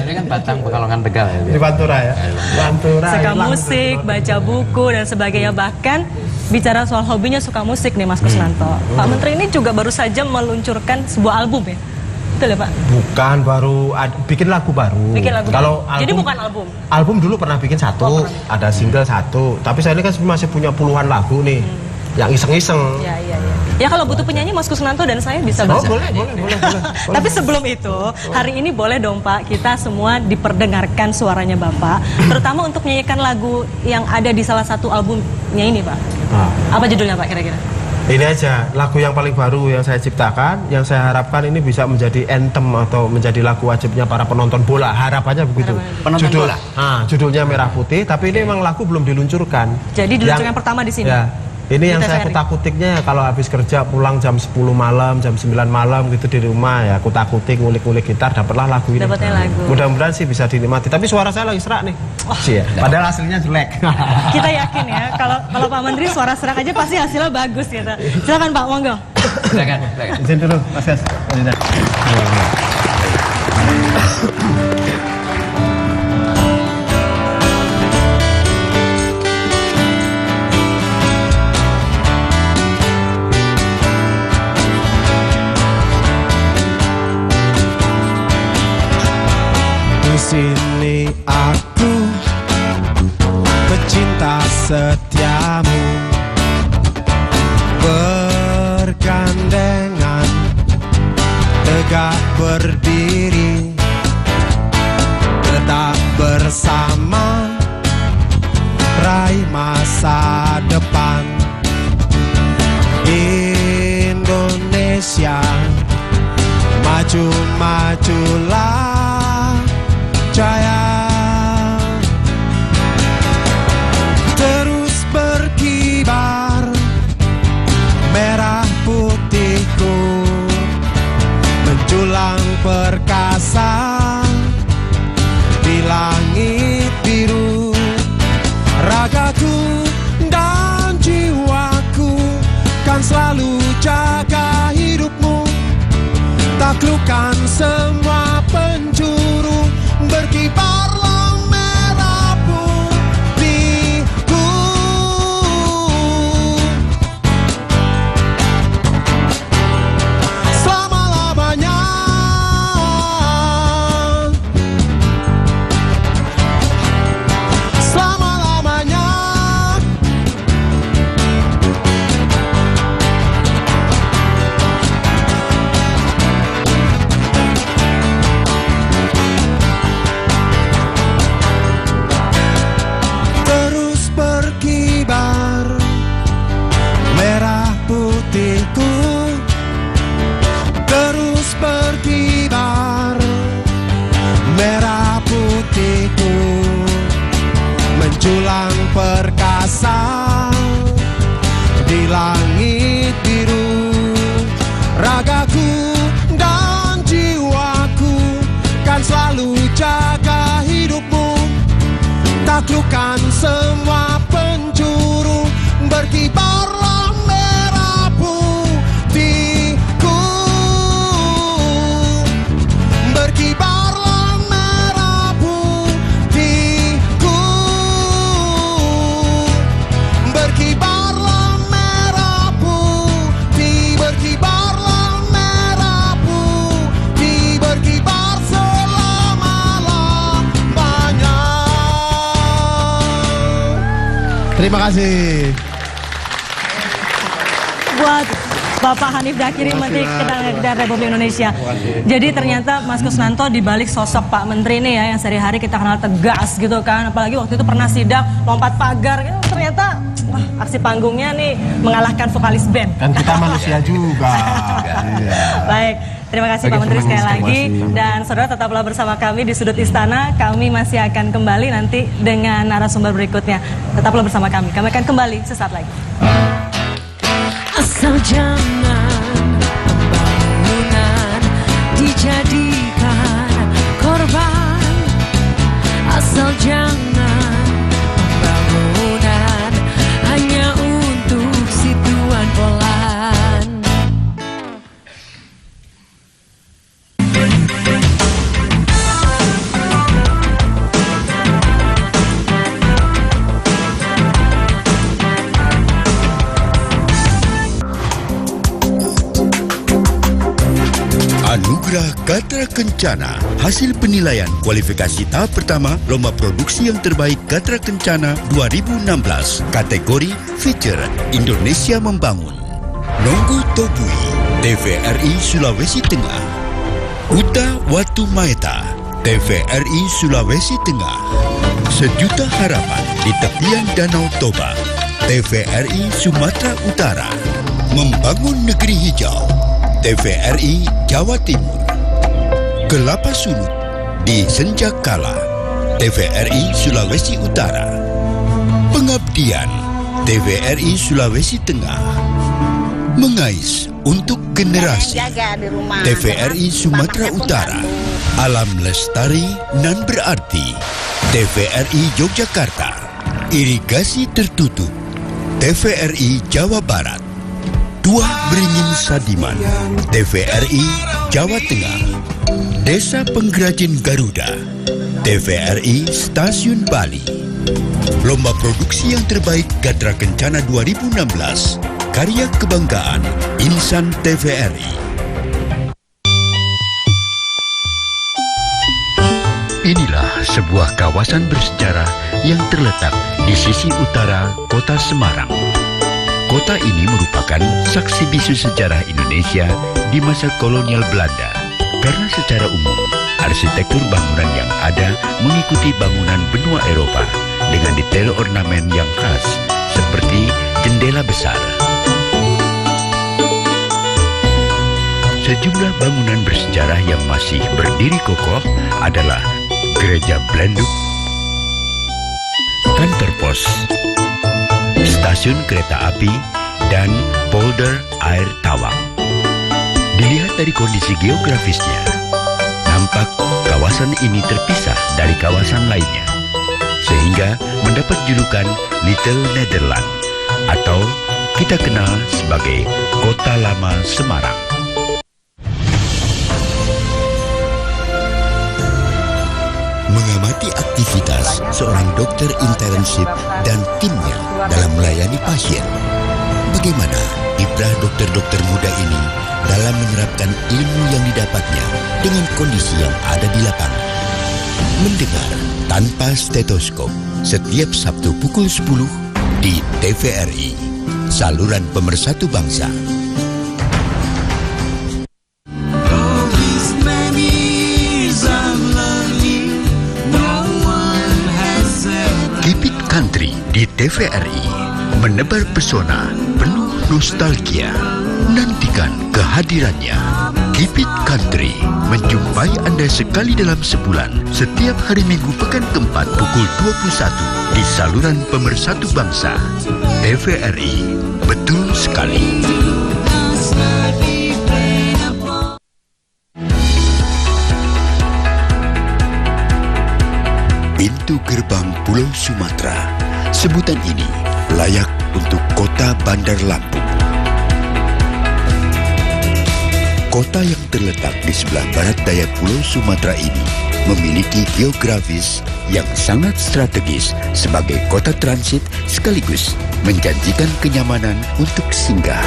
Ini kan Batang, Pekalongan, Tegal ya.
Di Pantura ya. Pantura.
Suka musik, baca buku dan sebagainya. Bahkan bicara soal hobinya suka musik nih Mas Kusnanto. Pak Menteri ini juga baru saja meluncurkan sebuah album ya? Betul ya Pak?
Bukan, baru bikin lagu baru.
Bikin lagu
Kalau
baru. Jadi bukan album?
Album dulu pernah bikin satu, ada single satu. Tapi saya ini kan masih punya puluhan lagu nih. Yang iseng-iseng.
Ya kalau butuh penyanyi Mas Kusnanto dan saya bisa bantu.
Boleh.
Tapi sebelum itu, hari ini boleh dong Pak, kita semua diperdengarkan suaranya Bapak, terutama untuk menyanyikan lagu yang ada di salah satu albumnya ini Pak. Apa judulnya Pak kira-kira?
Ini aja, lagu yang paling baru yang saya ciptakan, yang saya harapkan ini bisa menjadi anthem atau menjadi lagu wajibnya para penonton bola. Harapannya begitu.
Penonton bola?
Judulnya Merah Putih, tapi ini memang lagu belum diluncurkan.
Jadi diluncurkan yang pertama di sini?
Ya. Ini yang saya kutak-kutiknya kalau habis kerja pulang jam 10 malam, jam 9 malam gitu di rumah ya kutak-kutik, ngulik-ngulik gitar, dapatlah lagu ini.
Dapatnya lagu.
Mudah-mudahan sih bisa dinikmati. Tapi suara saya lagi serak nih. Padahal hasilnya jelek.
Kita yakin ya, kalau Pak Menteri suara serak aja pasti hasilnya bagus gitu. Silakan Pak, monggo.
Silakan.
Izin dulu, Mas Gas. Sini aku pecinta setiamu, bergandengan tegak berdiri, tetap bersama raih masa depan Indonesia. Maju-majulah jaya, terus berkibar merah putihku, menjulang perkasa di langit biru. Ragaku dan jiwaku kan selalu jaga hidupmu, taklukkan semua penjuru, berkibarlah merah putihku. Selama-lamanya, selama-lamanya. Terima kasih.
Buat Bapak Hanif Dakiri, Menteri Ketenagakerjaan Republik Indonesia. Jadi ternyata Mas Kusnanto dibalik sosok Pak Menteri ini ya, yang sehari-hari kita kenal tegas gitu kan. Apalagi waktu itu pernah sidak lompat pagar. Ternyata aksi panggungnya nih mengalahkan vokalis band.
Dan kita manusia juga.
Baik, terima kasih Pak Menteri sekali lagi. Dan saudara tetaplah bersama kami di Sudut Istana. Kami masih akan kembali nanti dengan narasumber berikutnya. Tetaplah bersama kami. Kami akan kembali sesaat lagi.
Asal jangan pembangunan dijadikan korban. Asal jangan pembangunan hanya untuk si tuan polan.
Anugerah Gatra Kencana, hasil penilaian kualifikasi tahap pertama Lomba Produksi yang Terbaik Gatra Kencana 2016, kategori Feature Indonesia Membangun. Nonggo Tobui, TVRI Sulawesi Tengah. Uta Watu Maeta, TVRI Sulawesi Tengah. Sejuta Harapan di Tepian Danau Toba, TVRI Sumatera Utara. Membangun Negeri Hijau, TVRI Jawa Timur. Kelapa Sulut di Senjakala, TVRI Sulawesi Utara. Pengabdian, TVRI Sulawesi Tengah. Mengais untuk generasi, TVRI Sumatera Utara. Alam lestari nan berarti, TVRI Yogyakarta. Irigasi tertutup, TVRI Jawa Barat. Tuah Beringin Sadiman, TVRI Jawa Tengah. Desa Pengrajin Garuda, TVRI Stasiun Bali. Lomba Produksi yang Terbaik Gatra Kencana 2016, karya kebanggaan Insan TVRI. Inilah sebuah kawasan bersejarah yang terletak di sisi utara kota Semarang. Kota ini merupakan saksi bisu sejarah Indonesia di masa kolonial Belanda. Karena secara umum, arsitektur bangunan yang ada mengikuti bangunan benua Eropa dengan detail ornamen yang khas seperti jendela besar. Sejumlah bangunan bersejarah yang masih berdiri kokoh adalah Gereja Blenduk, kantor pos, stasiun kereta api, dan polder air tawang. Dilihat dari kondisi geografisnya, nampak kawasan ini terpisah dari kawasan lainnya, sehingga mendapat julukan Little Netherland, atau kita kenal sebagai Kota Lama Semarang. Mengamati aktivitas seorang dokter internship dan timnya dalam melayani pasien. Bagaimana kiprah dokter-dokter muda ini dalam menerapkan ilmu yang didapatnya dengan kondisi yang ada di lapangan. Mendengar tanpa stetoskop setiap Sabtu pukul 10 di TVRI, saluran pemersatu bangsa. Keep It Country di TVRI menebar pesona penuh nostalgia. Nantikan kehadirannya. Keep It Country menjumpai Anda sekali dalam sebulan setiap hari Minggu pekan keempat pukul 21 di saluran pemersatu bangsa. TVRI, betul sekali. Pintu gerbang Pulau Sumatera. Sebutan ini layak untuk kota Bandar Lampung. Kota yang terletak di sebelah barat daya Pulau Sumatera ini memiliki geografis yang sangat strategis sebagai kota transit sekaligus menjanjikan kenyamanan untuk singgah.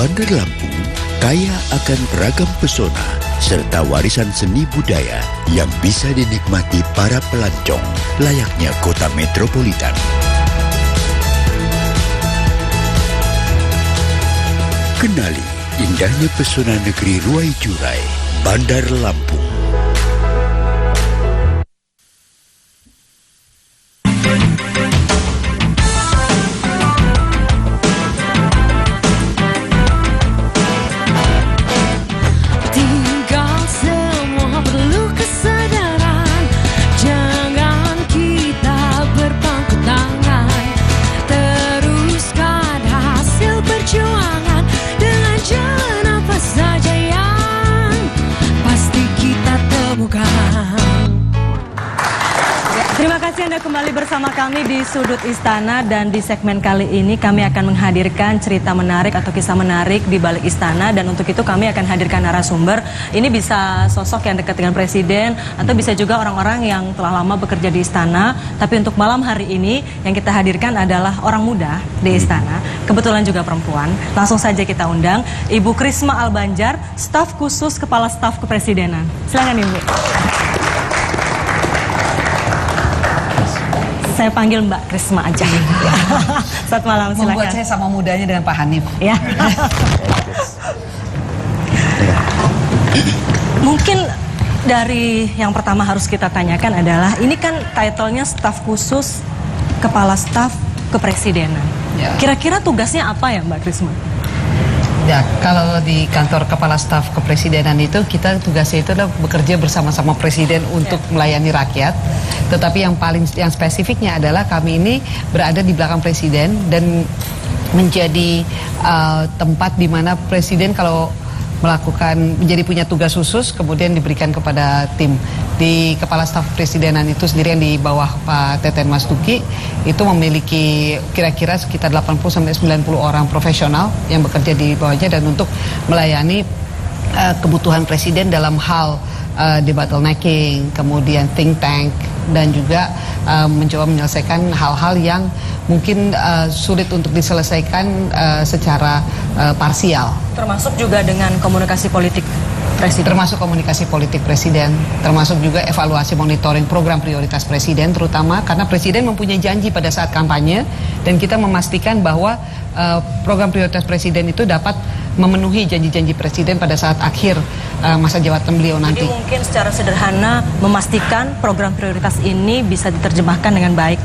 Bandar Lampung kaya akan beragam pesona serta warisan seni budaya yang bisa dinikmati para pelancong layaknya kota metropolitan. Kenali indahnya pesona negeri Ruai Jurai, Bandar Lampung.
Terima kasih Anda kembali bersama kami di Sudut Istana, dan di segmen kali ini kami akan menghadirkan cerita menarik atau kisah menarik di balik istana, dan untuk itu kami akan hadirkan narasumber. Ini bisa sosok yang dekat dengan Presiden atau bisa juga orang-orang yang telah lama bekerja di istana. Tapi untuk malam hari ini yang kita hadirkan adalah orang muda di istana, kebetulan juga perempuan. Langsung saja kita undang Ibu Krisma Albanjar, staf khusus Kepala Staf Kepresidenan. Silakan Ibu. Saya panggil Mbak Krisma aja. Selamat malam, silakan.
Membuat saya sama mudanya dengan Pak Hanif.
Ya. Mungkin dari yang pertama harus kita tanyakan adalah, ini kan title-nya staf khusus Kepala Staf Kepresidenan.
Ya.
Kira-kira tugasnya apa ya Mbak Krisma?
Ya, kalau di kantor Kepala Staf Kepresidenan itu kita tugasnya itu adalah bekerja bersama-sama Presiden untuk melayani rakyat. Tetapi yang spesifiknya adalah kami ini berada di belakang Presiden dan menjadi tempat di mana Presiden kalau menjadi punya tugas khusus kemudian diberikan kepada tim. Di Kepala Staf Kepresidenan itu sendiri yang di bawah Pak Teten Mas Duki itu memiliki kira-kira sekitar 80-90 orang profesional yang bekerja di bawahnya dan untuk melayani kebutuhan Presiden dalam hal debottlenecking, kemudian think tank, dan juga mencoba menyelesaikan hal-hal yang mungkin sulit untuk diselesaikan secara parsial.
Termasuk juga dengan komunikasi politik Presiden.
Termasuk komunikasi politik Presiden, termasuk juga evaluasi monitoring program prioritas Presiden, terutama karena Presiden mempunyai janji pada saat kampanye dan kita memastikan bahwa program prioritas Presiden itu dapat memenuhi janji-janji Presiden pada saat akhir masa jabatan beliau nanti.
Jadi mungkin secara sederhana memastikan program prioritas ini bisa diterjemahkan dengan baik.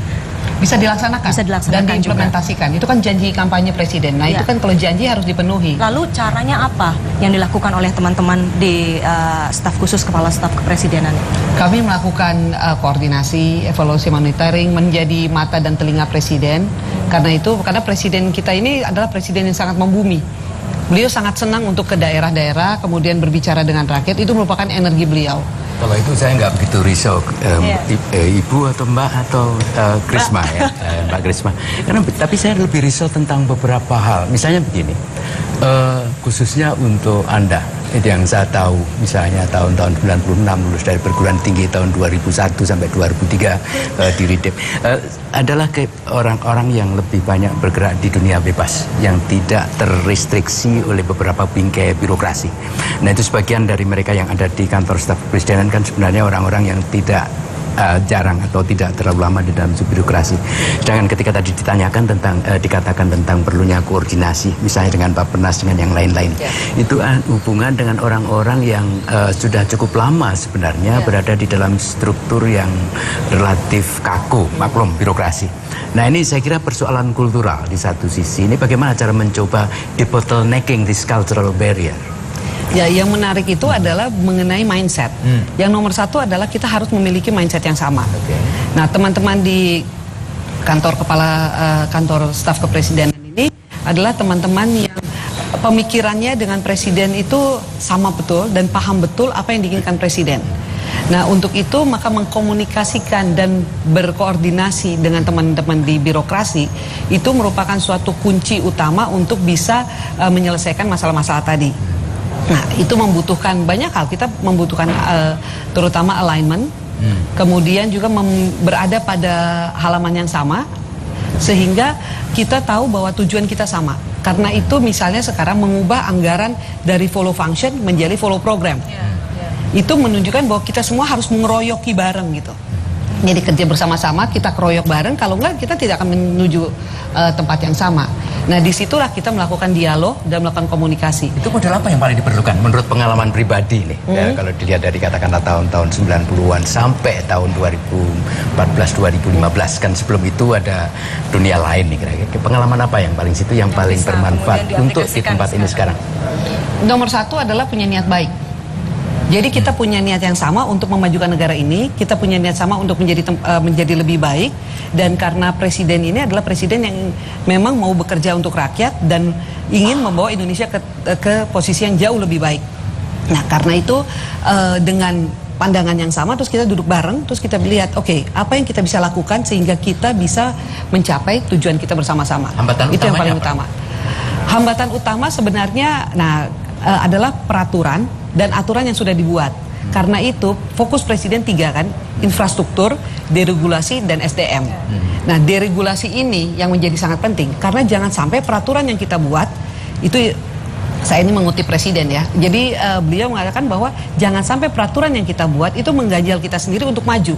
Bisa dilaksanakan dan diimplementasikan. Juga. Itu kan janji kampanye Presiden. Nah, itu kan kalau janji harus dipenuhi.
Lalu caranya apa yang dilakukan oleh teman-teman di staf khusus Kepala Staf Kepresidenan?
Kami melakukan koordinasi, evaluasi monitoring, menjadi mata dan telinga Presiden. Karena Presiden kita ini adalah Presiden yang sangat membumi. Beliau sangat senang untuk ke daerah-daerah, kemudian berbicara dengan rakyat. Itu merupakan energi beliau.
Kalau itu saya nggak begitu risau, Ibu atau Mbak atau Krisma ya, Mbak Krisma. Tapi saya lebih risau tentang beberapa hal. Misalnya begini, khususnya untuk Anda, itu yang saya tahu, misalnya tahun-tahun 96 lulus dari perguruan tinggi tahun 2001 sampai 2003 di RIDEP, adalah orang-orang yang lebih banyak bergerak di dunia bebas, yang tidak terrestriksi oleh beberapa bingkai birokrasi. Nah, itu sebagian dari mereka yang ada di kantor staf Kepresidenan kan sebenarnya orang-orang yang tidak jarang atau tidak terlalu lama di dalam birokrasi. Sedangkan ketika tadi ditanyakan tentang dikatakan tentang perlunya koordinasi, misalnya dengan Bappenas dengan yang lain-lain, itu hubungan dengan orang-orang yang sudah cukup lama sebenarnya berada di dalam struktur yang relatif kaku, maklum birokrasi. Nah, ini saya kira persoalan kultural di satu sisi. Ini bagaimana cara mencoba debottlenecking this cultural barrier.
Ya, yang menarik itu adalah mengenai mindset. Yang nomor satu adalah kita harus memiliki mindset yang sama. Nah, teman-teman di kantor kantor staf kepresidenan ini adalah teman-teman yang pemikirannya dengan presiden itu sama betul dan paham betul apa yang diinginkan presiden. Nah, untuk itu maka mengkomunikasikan dan berkoordinasi dengan teman-teman di birokrasi itu merupakan suatu kunci utama untuk bisa menyelesaikan masalah-masalah tadi. Nah, itu membutuhkan banyak hal. Kita membutuhkan terutama alignment, kemudian juga berada pada halaman yang sama, sehingga kita tahu bahwa tujuan kita sama. Karena itu misalnya sekarang mengubah anggaran dari follow function menjadi follow program. Itu menunjukkan bahwa kita semua harus mengeroyoki bareng gitu. Jadi kerja bersama-sama, kita keroyok bareng, kalau enggak kita tidak akan menuju tempat yang sama. Nah disitulah kita melakukan dialog dan melakukan komunikasi.
Itu model apa yang paling diperlukan menurut pengalaman pribadi nih? Ya, kalau dilihat dari katakanlah tahun-tahun 90-an sampai tahun 2014-2015, kan sebelum itu ada dunia lain nih kira-kira. Pengalaman apa yang paling situ yang paling bermanfaat untuk di tempat ini sekarang?
Nomor satu adalah punya niat baik. Jadi kita punya niat yang sama untuk memajukan negara ini, kita punya niat sama untuk menjadi lebih baik, dan karena presiden ini adalah presiden yang memang mau bekerja untuk rakyat dan ingin membawa Indonesia ke posisi yang jauh lebih baik. Nah karena itu dengan pandangan yang sama terus kita duduk bareng, terus kita lihat oke, apa yang kita bisa lakukan sehingga kita bisa mencapai tujuan kita bersama-sama.
Hambatan
itu yang paling
apa?
utama. Hambatan utama sebenarnya adalah peraturan dan aturan yang sudah dibuat. Karena itu fokus presiden 3 kan, infrastruktur, deregulasi, dan SDM. Nah deregulasi ini yang menjadi sangat penting karena jangan sampai peraturan yang kita buat itu, saya ini mengutip presiden ya, jadi beliau mengatakan bahwa jangan sampai peraturan yang kita buat itu mengganjal kita sendiri untuk maju.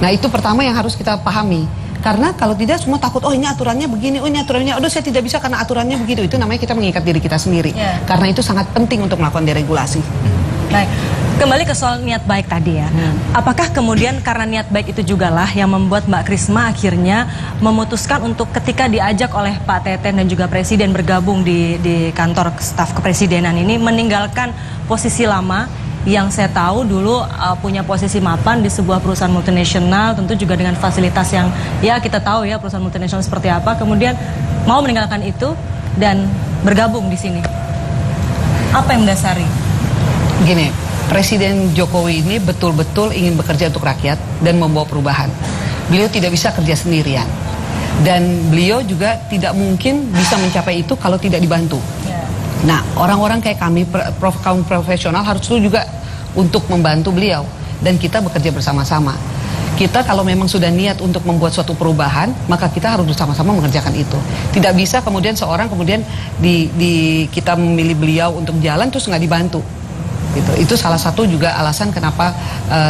Nah itu pertama yang harus kita pahami. Karena kalau tidak semua takut, oh ini aturannya begini, oh ini aturannya, aduh saya tidak bisa karena aturannya begitu. Itu namanya kita mengikat diri kita sendiri. Karena itu sangat penting untuk melakukan deregulasi.
Baik, kembali ke soal niat baik tadi ya. Apakah kemudian karena niat baik itu juga lah yang membuat Mbak Krisma akhirnya memutuskan untuk ketika diajak oleh Pak Teten dan juga Presiden bergabung di kantor staf kepresidenan ini meninggalkan posisi lama yang saya tahu dulu punya posisi mapan di sebuah perusahaan multinasional, tentu juga dengan fasilitas yang ya kita tahu ya perusahaan multinasional seperti apa, kemudian mau meninggalkan itu dan bergabung di sini. Apa yang mendasari?
Gini, Presiden Jokowi ini betul-betul ingin bekerja untuk rakyat dan membawa perubahan. Beliau tidak bisa kerja sendirian. Dan beliau juga tidak mungkin bisa mencapai itu kalau tidak dibantu. Nah, orang-orang kayak kami, kaum profesional harus juga untuk membantu beliau. Dan kita bekerja bersama-sama. Kita kalau memang sudah niat untuk membuat suatu perubahan, maka kita harus bersama-sama mengerjakan itu. Tidak bisa kemudian seorang kemudian kita memilih beliau untuk jalan terus nggak dibantu. Gitu. Itu salah satu juga alasan kenapa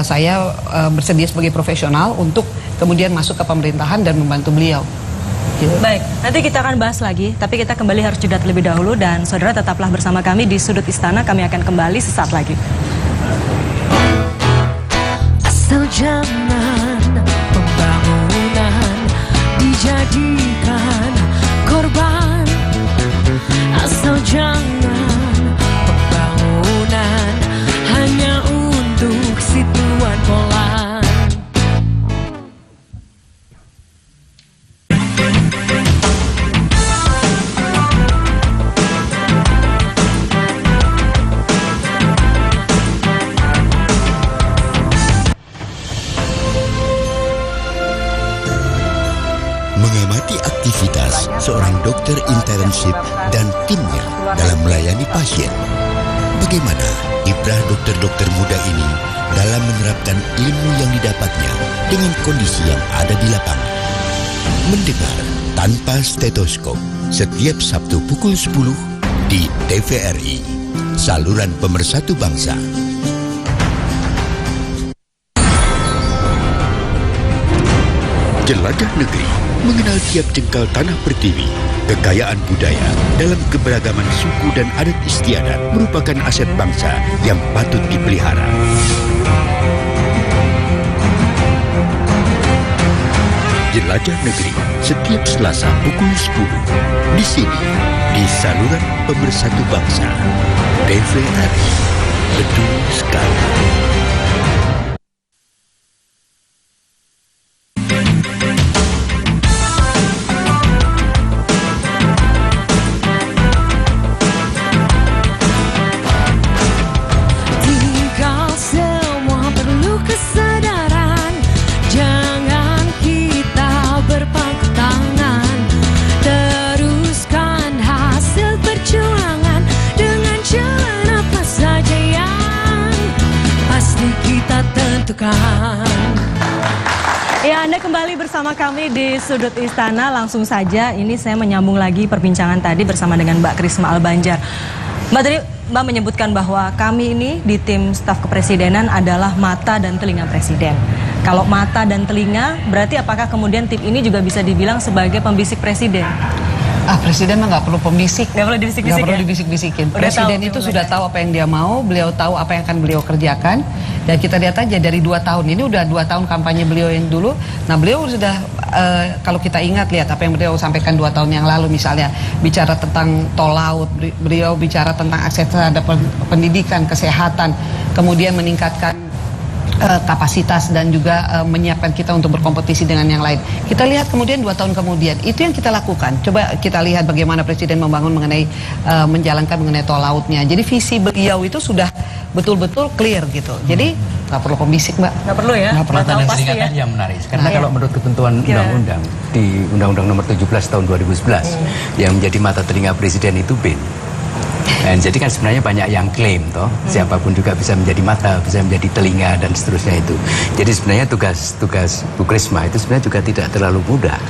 saya bersedia sebagai profesional untuk kemudian masuk ke pemerintahan dan membantu beliau.
Baik, nanti kita akan bahas lagi, tapi kita kembali harus jeda terlebih dahulu dan saudara tetaplah bersama kami di Sudut Istana, kami akan kembali sesaat lagi.
Asal jangan pembangunan dijadikan korban, asal jangan pembangunan hanya untuk si tuan polan.
Mengamati aktivitas seorang dokter internship dan timnya dalam melayani pasien. Bagaimana kiprah dokter-dokter muda ini dalam menerapkan ilmu yang didapatnya dengan kondisi yang ada di lapangan. Mendengar tanpa stetoskop setiap Sabtu pukul 10 di TVRI, saluran pemersatu bangsa. Jelajah negeri, mengenal tiap jengkal tanah pertiwi. Kekayaan budaya dalam keberagaman suku dan adat istiadat merupakan aset bangsa yang patut dipelihara. Jelajah negeri setiap Selasa pukul 10 di sini di saluran pemersatu bangsa TVRI. Betul sekali.
kembali bersama kami di Sudut Istana. Langsung saja ini saya menyambung lagi perbincangan tadi bersama dengan Mbak Krisma Albanjar. Mbak, tadi Mbak menyebutkan bahwa kami ini di tim staf kepresidenan adalah mata dan telinga presiden. Kalau mata dan telinga, berarti apakah kemudian tim ini juga bisa dibilang sebagai pembisik presiden?
Presiden mah nggak perlu pembisik,
Nggak perlu dibisik-bisikin.
Nggak perlu dibisik-bisikin.
Udah
Presiden
tahu
itu
gimana
sudah tahu apa yang dia mau, beliau tahu apa yang akan beliau kerjakan. Dan kita lihat aja dari 2 tahun ini udah 2 tahun kampanye beliau yang dulu. Nah beliau sudah kalau kita ingat lihat apa yang beliau sampaikan 2 tahun yang lalu, misalnya bicara tentang tol laut, beliau bicara tentang akses terhadap pendidikan, kesehatan, kemudian meningkatkan kapasitas dan juga menyiapkan kita untuk berkompetisi dengan yang lain. Kita lihat kemudian 2 tahun kemudian itu yang kita lakukan. Coba kita lihat bagaimana Presiden membangun mengenai menjalankan mengenai tol lautnya. Jadi visi beliau itu sudah betul-betul clear gitu. Jadi nggak perlu pembisik, Mbak.
Nggak perlu ya?
Nggak perlu.
Mata dan
pasti
telinga
ya.
tadi yang menarik. Karena kalau menurut ketentuan undang-undang di Undang-Undang Nomor 17 Tahun 2011 yang menjadi mata telinga presiden itu BIN. Dan jadi kan sebenarnya banyak yang klaim toh, siapapun juga bisa menjadi mata, bisa menjadi telinga dan seterusnya itu. Jadi sebenarnya tugas Bu Krisma itu sebenarnya juga tidak terlalu mudah.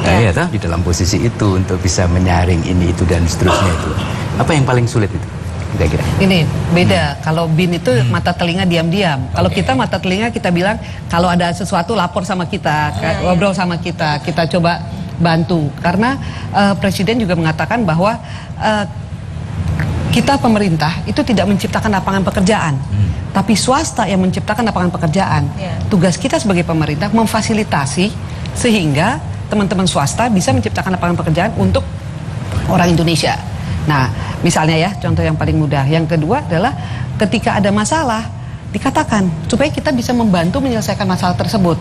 Ya toh, di dalam posisi itu untuk bisa menyaring ini itu dan seterusnya itu. Apa yang paling sulit itu? Kira-kira.
Ini beda. Kalau BIN itu mata telinga diam-diam. Kalau kita mata telinga kita bilang kalau ada sesuatu lapor sama kita, ngobrol sama kita, kita coba bantu. Karena Presiden juga mengatakan bahwa kita pemerintah itu tidak menciptakan lapangan pekerjaan, tapi swasta yang menciptakan lapangan pekerjaan. Tugas kita sebagai pemerintah memfasilitasi sehingga teman-teman swasta bisa menciptakan lapangan pekerjaan untuk orang Indonesia. Nah, misalnya ya, contoh yang paling mudah. Yang kedua adalah ketika ada masalah, dikatakan supaya kita bisa membantu menyelesaikan masalah tersebut.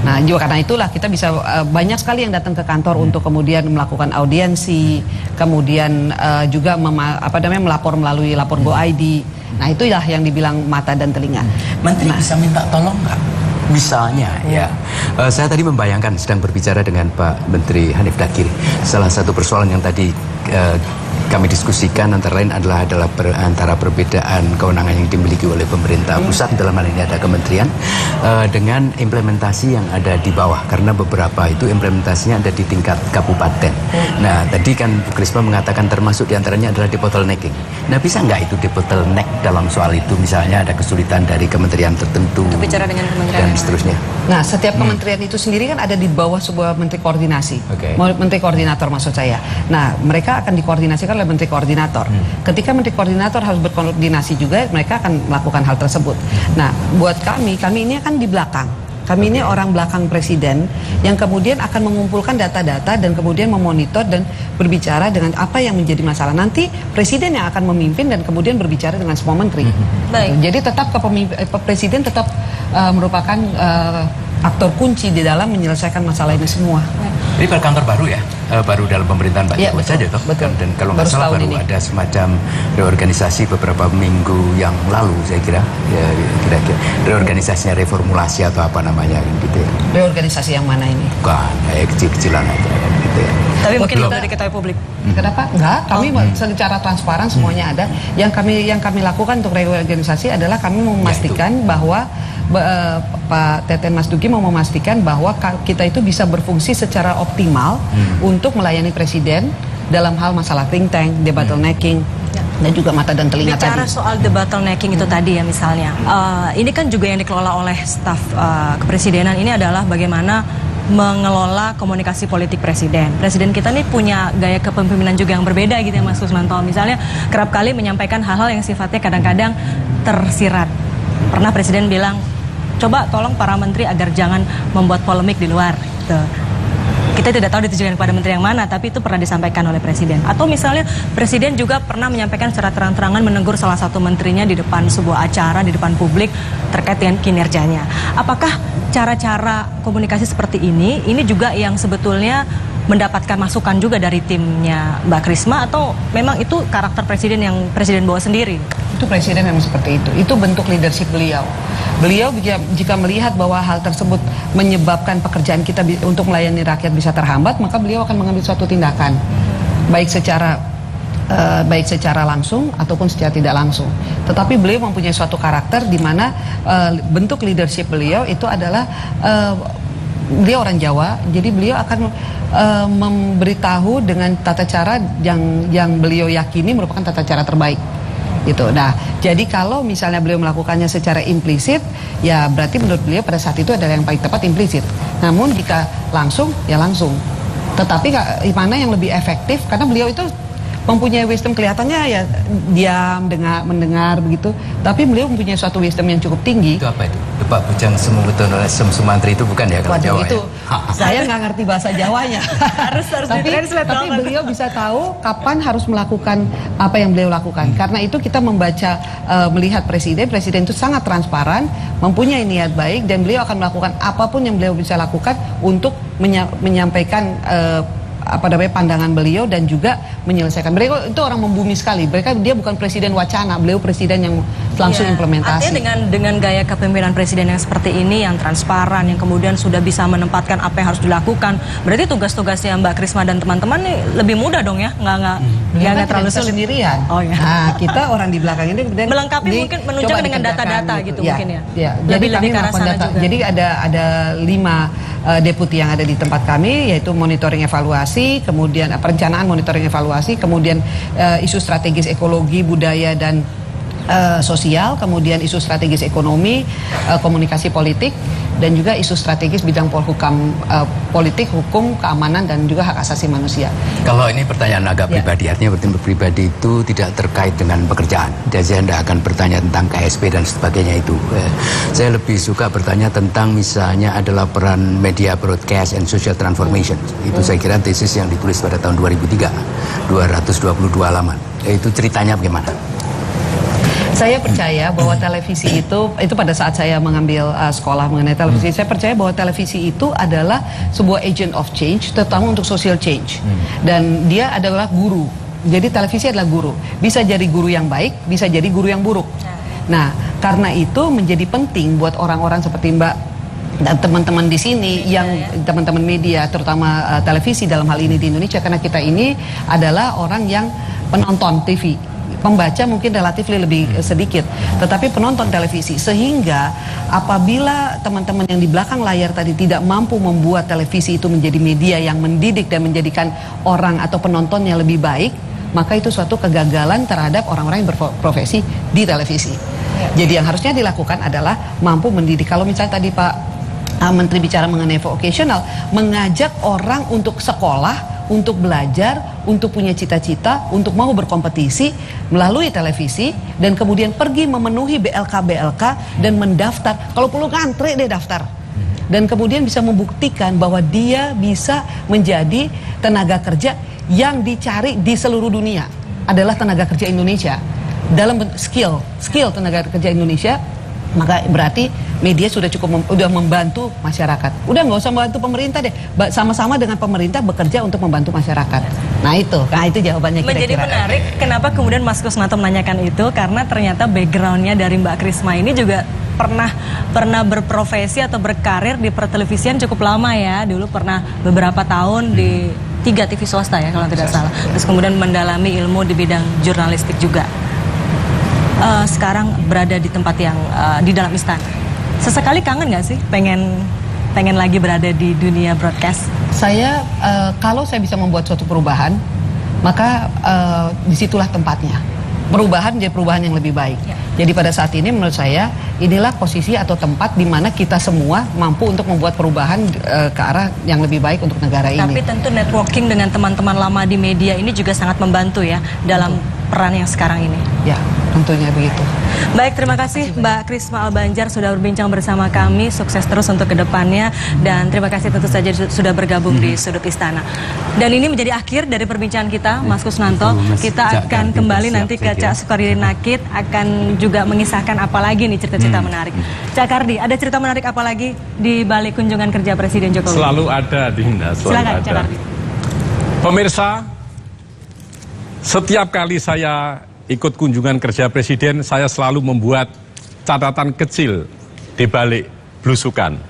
Nah, juga karena itulah kita bisa banyak sekali yang datang ke kantor untuk kemudian melakukan audiensi, kemudian juga melapor melalui lapor Go ID. Nah, itulah yang dibilang mata dan telinga.
Menteri bisa minta tolong nggak? Misalnya ya, saya tadi membayangkan sedang berbicara dengan Pak Menteri Hanif Dakiri. Salah satu persoalan yang tadi kami diskusikan antara lain adalah antara perbedaan kewenangan yang dimiliki oleh pemerintah pusat, dalam hal ini ada kementerian, dengan implementasi yang ada di bawah, karena beberapa itu implementasinya ada di tingkat kabupaten. Nah, tadi kan Bu Krisma mengatakan termasuk diantaranya adalah debottlenecking. Nah, bisa nggak itu debottleneck dalam soal itu, misalnya ada kesulitan dari kementerian tertentu
Bicara dengan kementerian
dan seterusnya.
Nah, setiap kementerian itu sendiri kan ada di bawah sebuah menteri koordinasi. Menteri koordinator maksud saya. Nah, mereka akan dikoordinasikan oleh menteri koordinator. Ketika menteri koordinator harus berkoordinasi juga, mereka akan melakukan hal tersebut. Nah, buat kami ini akan di belakang. Kami ini orang belakang presiden yang kemudian akan mengumpulkan data-data dan kemudian memonitor dan berbicara dengan apa yang menjadi masalah. Nanti presiden yang akan memimpin dan kemudian berbicara dengan semua menteri.
Baik.
Jadi tetap presiden tetap merupakan aktor kunci di dalam menyelesaikan masalah ini semua.
Ini kantor baru ya, baru dalam pemerintahan Pak Jokowi saja toh. Dan kalau nggak salah baru ada semacam reorganisasi beberapa minggu yang lalu, saya kira. Ya, kira-kira reorganisasinya, reformulasi atau apa namanya gitu ya.
Reorganisasi yang mana ini?
Bukan, kayak kecil-kecilan aja kan gitu ya.
Tapi mungkin itu diketahui publik.
Kenapa? Enggak, kami secara transparan semuanya ada. Yang kami lakukan untuk reorganisasi adalah kami memastikan bahwa Pak Teten Mas Duki mau memastikan bahwa kita itu bisa berfungsi secara optimal untuk melayani presiden dalam hal masalah think tank, debottlenecking, dan juga mata dan telinga tadi.
Bicara soal debottlenecking itu tadi ya misalnya, ini kan juga yang dikelola oleh staf kepresidenan ini adalah bagaimana mengelola komunikasi politik presiden. Presiden kita nih punya gaya kepemimpinan juga yang berbeda gitu ya Mas Kusmanto. Misalnya kerap kali menyampaikan hal-hal yang sifatnya kadang-kadang tersirat. Pernah presiden bilang, coba tolong para menteri agar jangan membuat polemik di luar. Gitu. Kita tidak tahu ditujukan kepada menteri yang mana, tapi itu pernah disampaikan oleh presiden. Atau misalnya presiden juga pernah menyampaikan secara terang-terangan menegur salah satu menterinya di depan sebuah acara, di depan publik terkait dengan kinerjanya. Apakah cara-cara komunikasi seperti ini juga yang sebetulnya mendapatkan masukan juga dari timnya Mbak Krisma, atau memang itu karakter presiden yang presiden bawa sendiri?
Itu presiden memang seperti itu. Itu bentuk leadership beliau. Beliau jika melihat bahwa hal tersebut menyebabkan pekerjaan kita untuk melayani rakyat bisa terhambat, maka beliau akan mengambil suatu tindakan, baik secara langsung ataupun secara tidak langsung. Tetapi beliau mempunyai suatu karakter di mana bentuk leadership beliau itu adalah beliau orang Jawa, jadi beliau akan memberitahu dengan tata cara yang beliau yakini merupakan tata cara terbaik. Gitu. Nah, jadi kalau misalnya beliau melakukannya secara implisit, ya berarti menurut beliau pada saat itu adalah yang paling tepat implisit. Namun jika langsung, ya langsung. Tetapi mana yang lebih efektif? Karena beliau itu mempunyai wisdom, kelihatannya ya diam, mendengar begitu. Tapi beliau mempunyai suatu wisdom yang cukup tinggi.
Itu apa itu? Pak Bujang Sumantri itu bukan ya kalau Jawa
itu,
ya?
Saya nggak ngerti bahasa Jawanya. harus tapi beliau bisa tahu kapan harus melakukan apa yang beliau lakukan. Karena itu kita membaca, melihat presiden itu sangat transparan, mempunyai niat baik, dan beliau akan melakukan apapun yang beliau bisa lakukan untuk menyampaikan pandangan beliau dan juga menyelesaikan. Mereka itu orang membumi sekali. Dia bukan presiden wacana, beliau presiden yang langsung implementasi.
Artinya dengan gaya kepemimpinan presiden yang seperti ini, yang transparan, yang kemudian sudah bisa menempatkan apa yang harus dilakukan, berarti tugas-tugasnya Mbak Krisma dan teman-teman nih lebih mudah dong ya, nggak terlalu sulit
sendirian.
Oh ya.
Nah, kita orang di belakang ini
melengkapi, mungkin menunjukkan dengan data-data gitu mungkin ya. Jadi
kami melakukan data.
Juga.
Jadi ada 5 deputi yang ada di tempat kami, yaitu monitoring evaluasi, kemudian perencanaan monitoring evaluasi, kemudian isu strategis ekologi, budaya dan sosial, kemudian isu strategis ekonomi, komunikasi politik, dan juga isu strategis bidang politik, hukum, keamanan, dan juga hak asasi manusia.
Kalau ini pertanyaan agak pribadi, artinya pribadi itu tidak terkait dengan pekerjaan. Dan saya tidak akan bertanya tentang KSP dan sebagainya itu. Saya lebih suka bertanya tentang misalnya adalah peran media broadcast and social transformation. Itu saya kira tesis yang ditulis pada tahun 2003, 222 halaman. Itu ceritanya bagaimana?
Saya percaya bahwa televisi itu pada saat saya mengambil sekolah mengenai televisi, saya percaya bahwa televisi itu adalah sebuah agent of change, terutama untuk social change. Dan dia adalah guru. Jadi televisi adalah guru. Bisa jadi guru yang baik, bisa jadi guru yang buruk. Nah, karena itu menjadi penting buat orang-orang seperti Mbak dan teman-teman di sini, yang teman-teman media, terutama televisi dalam hal ini di Indonesia, karena kita ini adalah orang yang penonton TV. Pembaca mungkin relatif lebih sedikit, tetapi penonton televisi, sehingga apabila teman-teman yang di belakang layar tadi tidak mampu membuat televisi itu menjadi media yang mendidik dan menjadikan orang atau penontonnya lebih baik, maka itu suatu kegagalan terhadap orang-orang yang berprofesi di televisi. Jadi yang harusnya dilakukan adalah mampu mendidik. Kalau misalnya tadi Pak Menteri bicara mengenai vocational, mengajak orang untuk sekolah, untuk belajar, untuk punya cita-cita, untuk mau berkompetisi melalui televisi, dan kemudian pergi memenuhi BLK dan mendaftar. Kalau perlu ngantri deh daftar. Dan kemudian bisa membuktikan bahwa dia bisa menjadi tenaga kerja yang dicari di seluruh dunia. Adalah tenaga kerja Indonesia. Dalam skill tenaga kerja Indonesia, maka berarti media sudah udah membantu masyarakat. Udah nggak usah membantu pemerintah deh, sama-sama dengan pemerintah bekerja untuk membantu masyarakat. Nah itu jawabannya kira-kira.
Menjadi menarik kenapa kemudian Mas Kusnanto menanyakan itu, karena ternyata backgroundnya dari Mbak Krisma ini juga pernah berprofesi atau berkarir di pertelevisian cukup lama ya. Dulu pernah beberapa tahun di 3 TV swasta ya kalau tidak salah. Terus kemudian mendalami ilmu di bidang jurnalistik juga. Sekarang berada di tempat yang di dalam istana. Sesekali kangen nggak sih pengen lagi berada di dunia broadcast?
Saya kalau saya bisa membuat suatu perubahan, maka disitulah tempatnya. Perubahan menjadi perubahan yang lebih baik. Jadi pada saat ini menurut saya inilah posisi atau tempat di mana kita semua mampu untuk membuat perubahan ke arah yang lebih baik untuk negara ini.
Tapi tentu networking dengan teman-teman lama di media ini juga sangat membantu ya dalam peran yang sekarang ini.
Ya, tentunya begitu.
Baik, terima kasih Mbak Krisma Albanjar sudah berbincang bersama kami. Sukses terus untuk kedepannya, dan terima kasih tentu saja sudah bergabung di Sudut Istana. Dan ini menjadi akhir dari perbincangan kita, Mas Kusnanto. Kita akan kembali nanti ke Cak Sukardi Rinakit, akan juga mengisahkan apa lagi nih cerita-cerita menarik. Cak Kardi, ada cerita menarik apa lagi di balik kunjungan kerja Presiden Jokowi?
Selalu ada, Dinda.
Silakan, Cak Kardi.
Pemirsa, setiap kali saya ikut kunjungan kerja Presiden, saya selalu membuat catatan kecil di balik blusukan.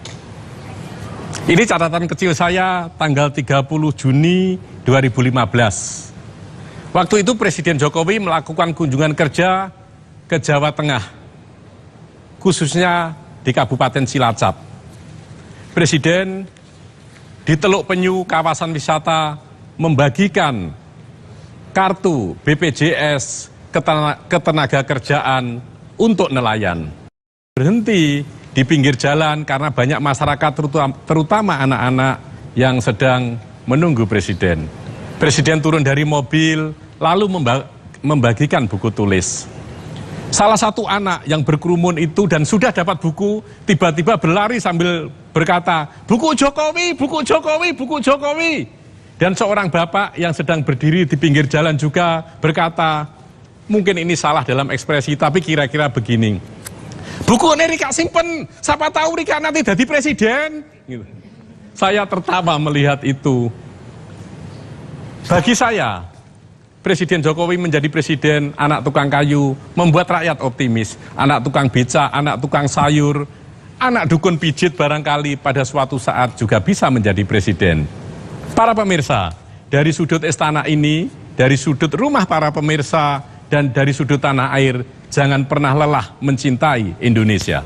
Ini catatan kecil saya tanggal 30 Juni 2015. Waktu itu Presiden Jokowi melakukan kunjungan kerja ke Jawa Tengah, khususnya di Kabupaten Cilacap. Presiden di Teluk Penyu kawasan wisata membagikan kartu BPJS ketenagakerjaan untuk nelayan. Berhenti di pinggir jalan karena banyak masyarakat terutama anak-anak yang sedang menunggu presiden. Presiden turun dari mobil lalu membagikan buku tulis. Salah satu anak yang berkerumun itu dan sudah dapat buku tiba-tiba berlari sambil berkata, "Buku Jokowi, buku Jokowi, buku Jokowi." Dan seorang bapak yang sedang berdiri di pinggir jalan juga berkata, mungkin ini salah dalam ekspresi, tapi kira-kira begini. "Buku ini Rika simpen, siapa tahu Rika nanti jadi presiden." Gitu. Saya tertawa melihat itu. Bagi saya, Presiden Jokowi menjadi presiden anak tukang kayu, membuat rakyat optimis. Anak tukang beca, anak tukang sayur, anak dukun pijit barangkali pada suatu saat juga bisa menjadi presiden. Para pemirsa, dari sudut istana ini, dari sudut rumah para pemirsa, dan dari sudut tanah air, jangan pernah lelah mencintai Indonesia.